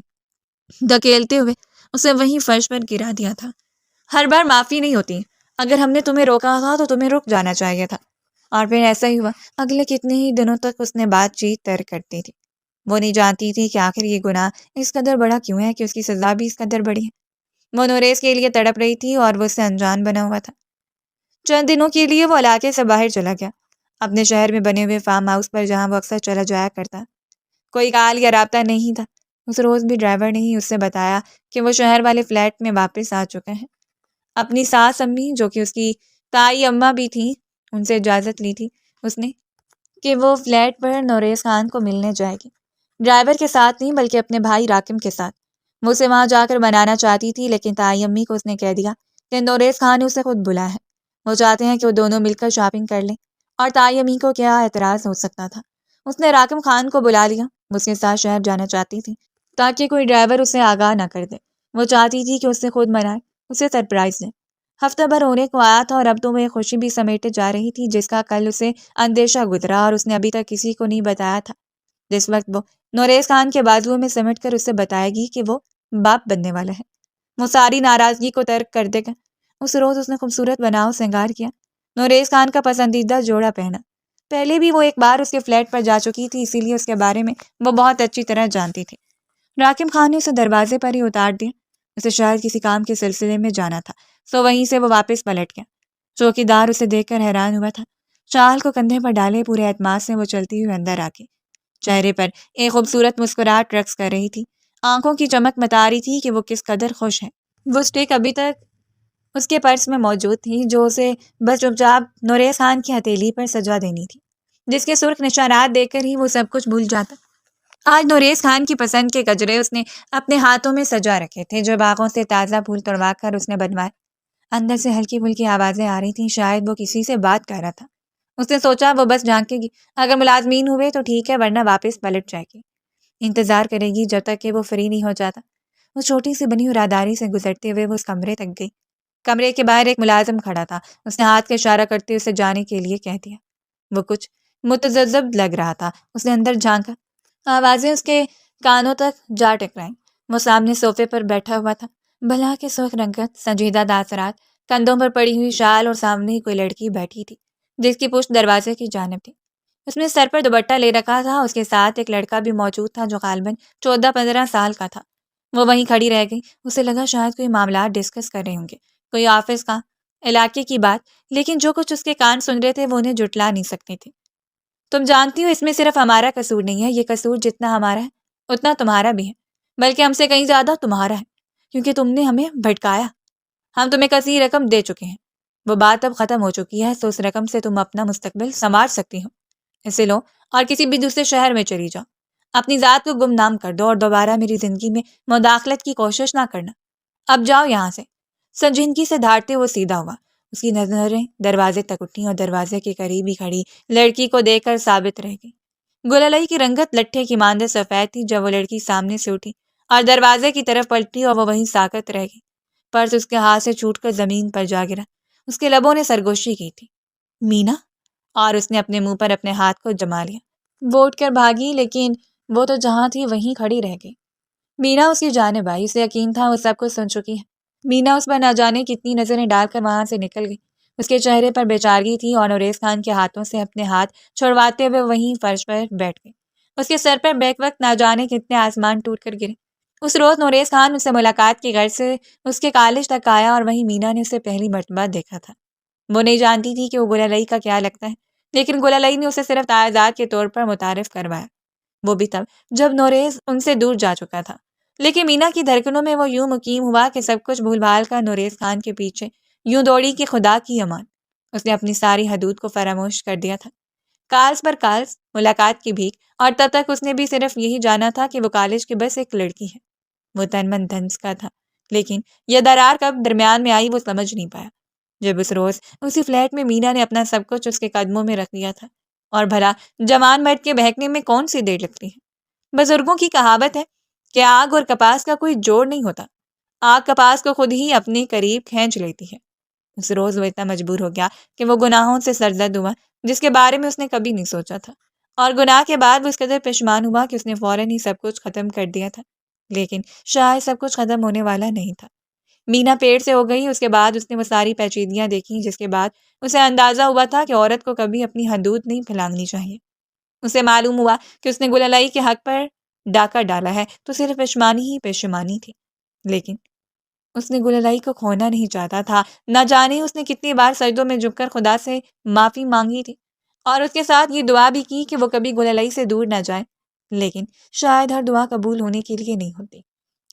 دھکیلتے ہوئے اسے وہیں فرش پر گرا دیا تھا۔ ہر بار معافی نہیں ہوتی، اگر ہم نے تمہیں روکا تھا تو تمہیں رک جانا چاہیے تھا، اور پھر ایسا ہی ہوا، اگلے کتنے ہی دنوں تک اس نے بات چیت ترک کرتی تھی۔ وہ نہیں جانتی تھی کہ آخر یہ گناہ اس قدر بڑا کیوں ہے کہ اس کی سزا بھی اس قدر بڑی ہے۔ وہ نوریز کے لیے تڑپ رہی تھی اور وہ اس سے انجان بنا ہوا تھا۔ چند دنوں کے لیے وہ علاقے سے باہر چلا گیا، اپنے شہر میں بنے ہوئے فارم ہاؤس پر جہاں وہ اکثر چلا جایا کرتا۔ کوئی کال یا رابطہ نہیں تھا۔ اس روز بھی ڈرائیور نے ہی اس سے بتایا کہ وہ شہر والے فلیٹ میں واپس آ چکے ہیں۔ اپنی ساس امی، جو کہ اس کی تائی اماں بھی تھیں، ان سے اجازت لی تھی اس نے کہ وہ فلیٹ پر نوریز خان کو ملنے جائے گی۔ ڈرائیور کے ساتھ نہیں بلکہ اپنے بھائی راکم کے ساتھ۔ وہ اسے وہاں جا کر منانا چاہتی تھی، لیکن تائی امی کو اس نے کہہ دیا کہ نوریز خان نے اسے خود بلایا ہے۔ وہ چاہتے ہیں کہ وہ دونوں مل کر شاپنگ کر لیں، اور تائی امی کو کیا اعتراض ہو سکتا تھا۔ اس نے راکم خان کو بلا لیا۔ وہ اس کے ساتھ شہر جانا چاہتی تھی تاکہ کوئی ڈرائیور اسے آگاہ نہ کر دے۔ وہ چاہتی تھی کہ اس سے خود منائے، اسے سرپرائز دے۔ ہفتہ بھر ہونے کو آیا تھا اور اب تو وہ ایک خوشی بھی سمیٹے جا رہی تھی جس کا کل اسے اندیشہ گزرا اور اس نے ابھی تک کسی کو نہیں بتایا تھا۔ جس وقت وہ نوریز خان کے بازوؤں میں سمٹ کر اسے بتائے گی کہ وہ باپ بننے والا ہے، وہ ساری ناراضگی کو ترک کر دے گا۔ اس روز اس نے خوبصورت بناؤ سنگار کیا، نوریز خان کا پسندیدہ جوڑا پہنا۔ پہلے بھی وہ ایک بار اس کے فلیٹ پر جا چکی تھی، اسی لیے اس کے بارے میں وہ بہت اچھی طرح جانتی تھی۔ راکم خان نے اسے دروازے پر ہی اتار دیا۔ اسے شاید کسی کام کے سلسلے میں جانا تھا، سو وہیں سے وہ واپس پلٹ گیا۔ چوکی دار اسے دیکھ کر حیران ہوا تھا۔ شال کو کندھے پر ڈالے پورے اعتماد سے وہ چلتی ہوئی اندر آ گئی۔ چہرے پر ایک خوبصورت مسکراہٹ رقص کر رہی تھی، آنکھوں کی چمک بتا رہی تھی کہ وہ کس قدر خوش ہے۔ وہ اسٹک ابھی تک اس کے پرس میں موجود تھی، جو اسے بس چپ چاپ نوریز خان کی ہتھیلی پر سجا دینی تھی، جس کے سرخ نشانات دیکھ کر ہی وہ سب کچھ بھول جاتا۔ آج نوریز خان کی پسند کے گجرے اس نے اپنے ہاتھوں میں سجا رکھے تھے، جو باغوں سے تازہ پھول توڑوا کر اس نے بنوائے۔ اندر سے ہلکی پھلکی آوازیں آ رہی تھیں، شاید وہ کسی سے بات کر رہا تھا۔ اس نے سوچا وہ بس جھانکے گی، اگر ملازمین ہوئے تو ٹھیک ہے، ورنہ واپس پلٹ جائے گی، انتظار کرے گی جب تک کہ وہ فری نہیں ہو جاتا۔ وہ چھوٹی سی بنی ہوئی راداری سے گزرتے ہوئے وہ اس کمرے تک گئی۔ کمرے کے باہر ایک ملازم کھڑا تھا۔ اس نے ہاتھ کا اشارہ کرتے اسے جانے کے لیے کہہ دیا۔ وہ کچھ متذبذب لگ رہا تھا۔ اس نے اندر جھانکا، آوازیں اس کے کانوں تک جا ٹکرائیں۔ وہ سامنے صوفے پر بیٹھا ہوا تھا، بھلا کے سرخ رنگت، سنجیدہ تاثرات، کندھوں پر پڑی ہوئی شال، اور سامنے ہی کوئی لڑکی بیٹھی تھی جس کی پشت دروازے کی جانب تھی۔ اس نے سر پر دوپٹہ لے رکھا تھا۔ اس کے ساتھ ایک لڑکا بھی موجود تھا جو غالباً 14-15 سال کا تھا۔ وہ وہیں کھڑی رہ گئی۔ اسے لگا شاید کوئی معاملات ڈسکس کر رہے ہوں گے، کوئی آفس کا، علاقے کی بات، لیکن جو کچھ اس کے کان سن رہے تھے وہ انہیں جھٹلا نہیں سکتے تھے۔ تم جانتی ہو اس میں صرف ہمارا قصور نہیں ہے، یہ قصور جتنا ہمارا ہے اتنا تمہارا بھی ہے، بلکہ ہم سے کہیں زیادہ تمہارا ہے، کیونکہ تم نے ہمیں بھٹکایا۔ ہم تمہیں کثیر رقم دے چکے ہیں، وہ بات اب ختم ہو چکی ہے، تو اس رقم سے تم اپنا مستقبل سنوار سکتی ہو۔ اسے لو اور کسی بھی دوسرے شہر میں چلی جاؤ، اپنی ذات کو گمنام کر دو اور دوبارہ میری زندگی میں مداخلت کی کوشش نہ کرنا۔ اب جاؤ یہاں سے۔ سنجیدگی سے دھاڑتے وہ سیدھا ہوا۔ اس کی نظریں دروازے تک اٹھیں اور دروازے کے قریب ہی کھڑی لڑکی کو دیکھ کر ثابت رہ گئی۔ گلالئی کی رنگت لٹھے کی مانند سفید تھی جب وہ لڑکی سامنے سے اٹھی اور دروازے کی طرف پلٹی، اور وہ وہیں ساکت رہ گئی۔ پرس اس کے ہاتھ سے چھوٹ کر زمین پر جا گرا۔ اس کے لبوں نے سرگوشی کی تھی، مینا، اور اس نے اپنے منہ پر اپنے ہاتھ کو جما لیا۔ وہ اٹھ کر بھاگی، لیکن وہ تو جہاں تھی وہیں کھڑی رہ گئی۔ مینا اس کی جانب آئی، اسے یقین تھا وہ سب کچھ سن چکی ہے۔ مینا اس پر نہ جانے کتنی نظریں ڈال کر وہاں سے نکل گئی۔ اس کے چہرے پر بے چارگی تھی اور نوریز خان کے ہاتھوں سے اپنے ہاتھ چھڑواتے ہوئے وہیں فرش پر بیٹھ گئی۔ اس کے سر پر بیک وقت نہ جانے کتنے آسمان ٹوٹ کر گرے۔ اس روز نوریز خان اسے ملاقات کی غرض سے اس کے کالج تک آیا، اور وہیں مینا نے اسے پہلی مرتبہ دیکھا تھا۔ وہ نہیں جانتی تھی کہ وہ گلالئی کا کیا لگتا ہے، لیکن گلالئی نے اسے صرف تعزیت کے طور پر متعارف کروایا، وہ بھی تب جب نوریز ان سے دور جا چکا تھا۔ لیکن مینا کی دھڑکنوں میں وہ یوں مقیم ہوا کہ سب کچھ بھول بھال کر نوریز خان کے پیچھے یوں دوڑی کہ خدا کی امان، اس نے اپنی ساری حدود کو فراموش کر دیا تھا۔ کالز پر کالز، ملاقات کی بھیک، اور تب تک اس نے بھی صرف یہی جانا تھا کہ وہ کالج کی بس ایک لڑکی ہے۔ وہ تن من دھنس کا تھا، لیکن یہ درار کب درمیان میں آئی وہ سمجھ نہیں پایا۔ جب اس روز اسی فلیٹ میں مینا نے اپنا سب کچھ اس کے قدموں میں رکھ دیا تھا، اور بھلا جوان مرد کے بہکنے میں کون سی دیر لگتی ہے؟ بزرگوں کی کہاوت ہے کہ آگ اور کپاس کا کوئی جوڑ نہیں ہوتا، آگ کپاس کو خود ہی اپنے قریب کھینچ لیتی ہے۔ اس روز وہ اتنا مجبور ہو گیا کہ وہ گناہوں سے سرزد ہوا جس کے بارے میں اس نے کبھی نہیں سوچا تھا، اور گناہ کے بعد وہ اس قدر پشیمان ہوا کہ اس نے فوراً ہی سب کچھ ختم کر دیا تھا، لیکن شاید سب کچھ ختم ہونے والا نہیں تھا۔ مینا پیڑ سے ہو گئی۔ اس کے بعد اس نے وہ ساری پیچیدگیاں دیکھیں جس کے بعد اسے اندازہ ہوا تھا کہ عورت کو کبھی اپنی حدود نہیں پھیلانی چاہیے۔ اسے معلوم ہوا کہ اس نے گل الائی کے حق پر ڈاکہ ڈالا ہے تو صرف پشیمانی ہی پشیمانی تھی، لیکن اس نے گل الائی کو کھونا نہیں چاہتا تھا۔ نہ جانے اس نے کتنی بار سجدوں میں جھک کر خدا سے معافی مانگی تھی اور اس کے ساتھ یہ دعا بھی کی کہ وہ کبھی گل الائی سے دور نہ جائے، لیکن شاید ہر دعا قبول ہونے کے لیے نہیں ہوتی۔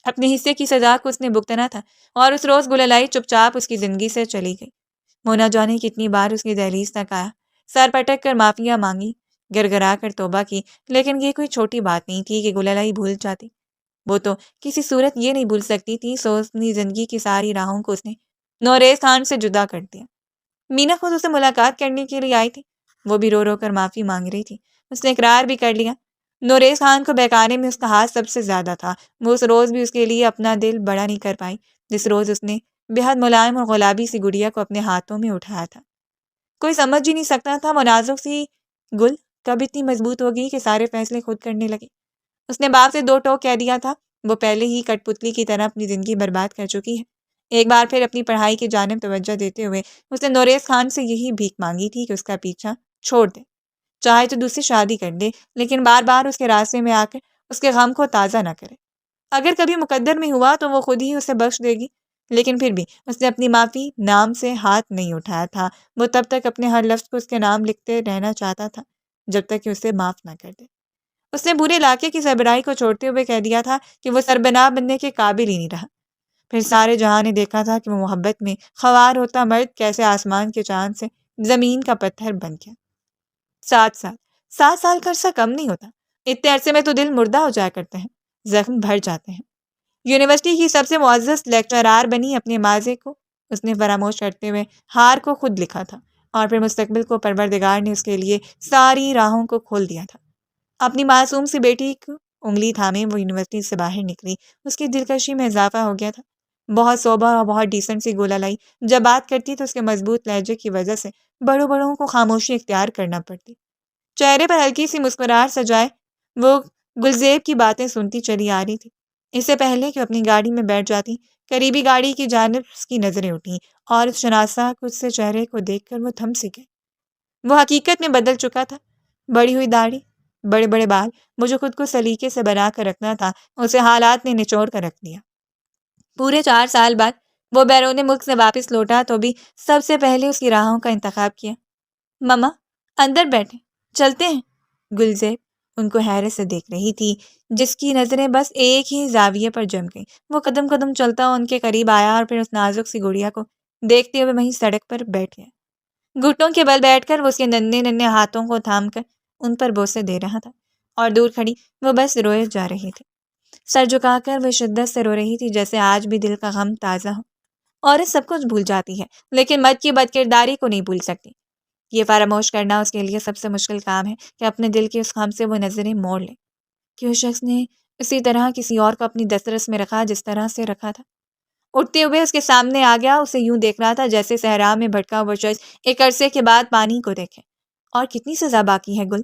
اپنے حصے کی سزا کو اس نے بھگتنا تھا اور اس روز گل الائی چپ چاپ اس کی زندگی سے چلی گئی۔ وہ نہ جانے کتنی بار اس کی دہلیز تک آیا، سر پٹک کر معافیاں مانگی، گڑگڑا کر توبہ کی، لیکن یہ کوئی چھوٹی بات نہیں تھی کہ گل الائی بھول جاتی۔ وہ تو کسی صورت یہ نہیں بھول سکتی تھی، سو اپنی زندگی کی ساری راہوں کو اس نے نوریز خان سے جدا کر دیا۔ مینا خود اسے ملاقات کرنے کے لیے آئی تھی، وہ بھی رو رو کر معافی مانگ رہی تھی۔ اس نے اقرار بھی کر لیا۔ نوریز خان کو بہکانے میں اس کا ہاتھ سب سے زیادہ تھا۔ وہ اس روز بھی اس کے لیے اپنا دل بڑا نہیں کر پائی جس روز اس نے بے حد ملائم اور گلابی سی گڑیا کو اپنے ہاتھوں میں اٹھایا تھا۔ کوئی سمجھ ہی نہیں سکتا تھا وہ نازک سی گل کب اتنی مضبوط ہوگی کہ سارے فیصلے خود کرنے لگے۔ اس نے باپ سے دو ٹوک کہہ دیا تھا، وہ پہلے ہی کٹ پتلی کی طرح اپنی زندگی برباد کر چکی ہے۔ ایک بار پھر اپنی پڑھائی کی جانب توجہ دیتے ہوئے اس نے نوریز خان سے یہی بھیک مانگی تھی کہ اس کا پیچھا چھوڑ دے، چاہے تو دوسری شادی کر دے، لیکن بار بار اس کے راستے میں آ کر اس کے غم کو تازہ نہ کرے۔ اگر کبھی مقدر میں ہوا تو وہ خود ہی اسے بخش دے گی، لیکن پھر بھی اس نے اپنی معافی نام سے ہاتھ نہیں اٹھایا تھا۔ وہ تب تک اپنے ہر لفظ کو اس کے نام لکھتے رہنا چاہتا تھا جب تک کہ اسے معاف نہ کر دے۔ اس نے پورے علاقے کی سربراہی کو چھوڑتے ہوئے کہہ دیا تھا کہ وہ سربراہ بننے کے قابل ہی نہیں رہا۔ پھر سارے جہاں نے دیکھا تھا کہ وہ محبت میں خوار ہوتا مرد کیسے آسمان کے چاند سے زمین کا پتھر بن گیا۔ 7 سال کا عرصہ کم نہیں ہوتا، اتنے عرصے میں تو دل مردہ ہو جایا کرتے ہیں، زخم بھر جاتے ہیں۔ یونیورسٹی کی سب سے معزز لیکچرار بنی اپنے ماضی کو اس نے فراموش کرتے ہوئے ہار کو خود لکھا تھا، اور پھر مستقبل کو پروردگار نے اس کے لیے ساری راہوں کو کھول دیا تھا۔ اپنی معصوم سی بیٹی کو انگلی تھامے وہ یونیورسٹی سے باہر نکلی۔ اس کی دلکشی میں اضافہ ہو گیا تھا۔ بہت سوبر اور بہت ڈیسنٹ سی گل الائی جب بات کرتی تو اس کے مضبوط لہجے کی وجہ سے بڑوں بڑوں کو خاموشی اختیار کرنا پڑتی۔ چہرے پر ہلکی سی مسکراہٹ سجائے وہ گلزیب کی باتیں سنتی چلی آ رہی تھی۔ اس سے پہلے کہ اپنی گاڑی میں بیٹھ جاتی، قریبی گاڑی کی جانب اس کی نظریں اٹھیں اور اس شناسا کچھ سے چہرے کو دیکھ کر وہ تھم سی گئے۔ وہ حقیقت میں بدل چکا تھا۔ بڑی ہوئی داڑھی، بڑے بڑے بال، وہ جو خود کو سلیقے سے بنا کر رکھنا تھا اسے حالات نے نچوڑ کر رکھ دیا۔ پورے 4 سال بعد وہ بیرون ملک سے واپس لوٹا تو بھی سب سے پہلے اس کی راہوں کا انتخاب کیا۔ مما اندر بیٹھے، چلتے ہیں۔ گلزیب ان کو حیرت سے دیکھ رہی تھی، جس کی نظریں بس ایک ہی زاویے پر جم گئیں۔ وہ قدم قدم چلتا ان کے قریب آیا اور پھر اس نازک سی گڑیا کو دیکھتے ہوئے وہیں سڑک پر بیٹھ گیا۔ گھٹنوں کے بل بیٹھ کر وہ اس کے ننھے ننھے ہاتھوں کو تھام کر ان پر بوسے دے رہا تھا، اور دور کھڑی وہ بس روئے جا رہی تھی۔ سر جھکا کر وہ شدت سے رو رہی تھی جیسے آج بھی دل کا غم تازہ ہو۔ عورت سب کچھ بھول جاتی ہے لیکن مرد کی بد کرداری کو نہیں بھول سکتی۔ یہ فراموش کرنا اس کے لیے سب سے مشکل کام ہے کہ اپنے دل کے اس غم سے وہ نظریں موڑ لے کہ اس شخص نے اسی طرح کسی اور کو اپنی دسترس میں رکھا جس طرح سے رکھا تھا۔ اٹھتے ہوئے اس کے سامنے آ گیا، اسے یوں دیکھ رہا تھا جیسے صحرا میں بھٹکا ہوا شخص ایک عرصے کے بعد پانی کو دیکھے۔ اور کتنی سزا باقی ہے گل؟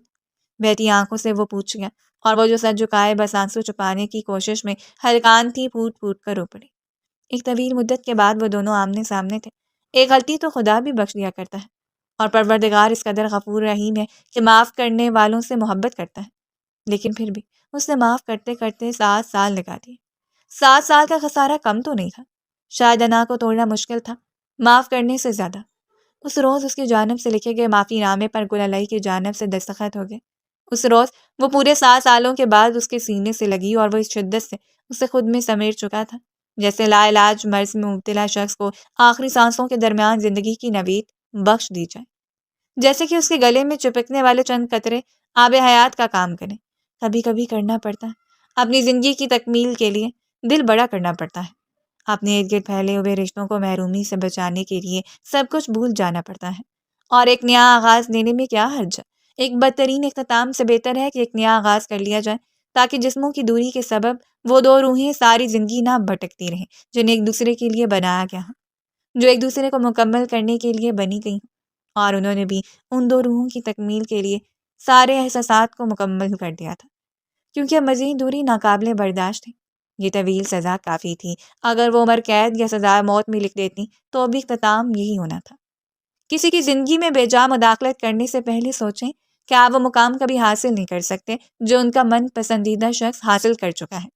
بہتی آنکھوں سے وہ پوچھ گیا، اور وہ جو سر جھکائے بس آنسو چھپانے کی کوشش میں ہلکان تھی پھوٹ پھوٹ کر رو پڑی۔ ایک طویل مدت کے بعد وہ دونوں آمنے سامنے تھے۔ ایک غلطی تو خدا بھی بخش دیا کرتا ہے، اور پروردگار اس قدر غفور رحیم ہے کہ معاف کرنے والوں سے محبت کرتا ہے، لیکن پھر بھی اس نے معاف کرتے کرتے 7 سال لگا دیے۔ 7 سال کا خسارہ کم تو نہیں تھا، شاید انا کو توڑنا مشکل تھا، معاف کرنے سے زیادہ۔ اس روز اس کی جانب سے لکھے گئے معافی نامے پر گل الائی کی جانب سے دستخط ہو گئے۔ اس روز وہ پورے 7 سالوں کے بعد اس کے سینے سے لگی، اور وہ اس شدت سے اسے خود میں سمیٹ چکا تھا جیسے لا علاج مرض میں مبتلا شخص کو آخری سانسوں کے درمیان زندگی کی نوید بخش دی جائے، جیسے کہ اس کے گلے میں چپکنے والے چند قطرے آب حیات کا کام کریں۔ کبھی کبھی کرنا پڑتا ہے، اپنی زندگی کی تکمیل کے لیے دل بڑا کرنا پڑتا ہے، اپنے ارد گرد پھیلے ہوئے رشتوں کو محرومی سے بچانے کے لیے سب کچھ بھول جانا پڑتا ہے، اور ایک نیا آغاز لینے میں کیا حرج ہے؟ ایک بدترین اختتام سے بہتر ہے کہ ایک نیا آغاز کر لیا جائے، تاکہ جسموں کی دوری کے سبب وہ 2 روحیں ساری زندگی نہ بھٹکتی رہیں جنہیں ایک دوسرے کے لیے بنایا گیا ہو، جو ایک دوسرے کو مکمل کرنے کے لیے بنی گئی ہوں، اور انہوں نے بھی ان 2 روحوں کی تکمیل کے لیے سارے احساسات کو مکمل کر دیا تھا، کیونکہ اب مزید دوری ناقابل برداشت ہے۔ یہ طویل سزا کافی تھی۔ اگر وہ عمر قید یا سزائے موت میں لکھ دیتی تو بھی اختتام یہی ہونا تھا۔ کسی کی زندگی میں بے جا مداخلت کرنے سے پہلے سوچیں کہ آپ وہ مقام کبھی حاصل نہیں کر سکتے جو ان کا من پسندیدہ شخص حاصل کر چکا ہے۔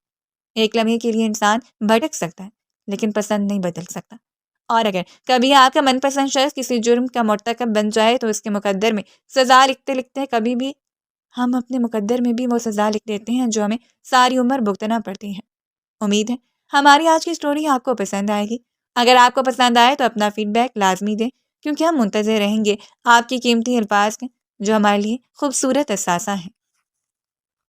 ایک لمحے کے لیے انسان بھٹک سکتا ہے لیکن پسند نہیں بدل سکتا، اور اگر کبھی آپ کا من پسند شخص کسی جرم کا مرتکب بن جائے تو اس کے مقدر میں سزا لکھتے لکھتے کبھی بھی ہم اپنے مقدر میں بھی وہ سزا لکھ دیتے ہیں جو ہمیں ساری عمر بھگتنا پڑتی ہے۔ امید ہے ہماری آج کی سٹوری آپ کو پسند آئے گی۔ اگر آپ کو پسند آئے تو اپنا فیڈ بیک لازمی دیں، کیونکہ ہم منتظر رہیں گے آپ کی قیمتی الفاظ کے جو ہمارے لیے خوبصورت اثاثہ ہیں۔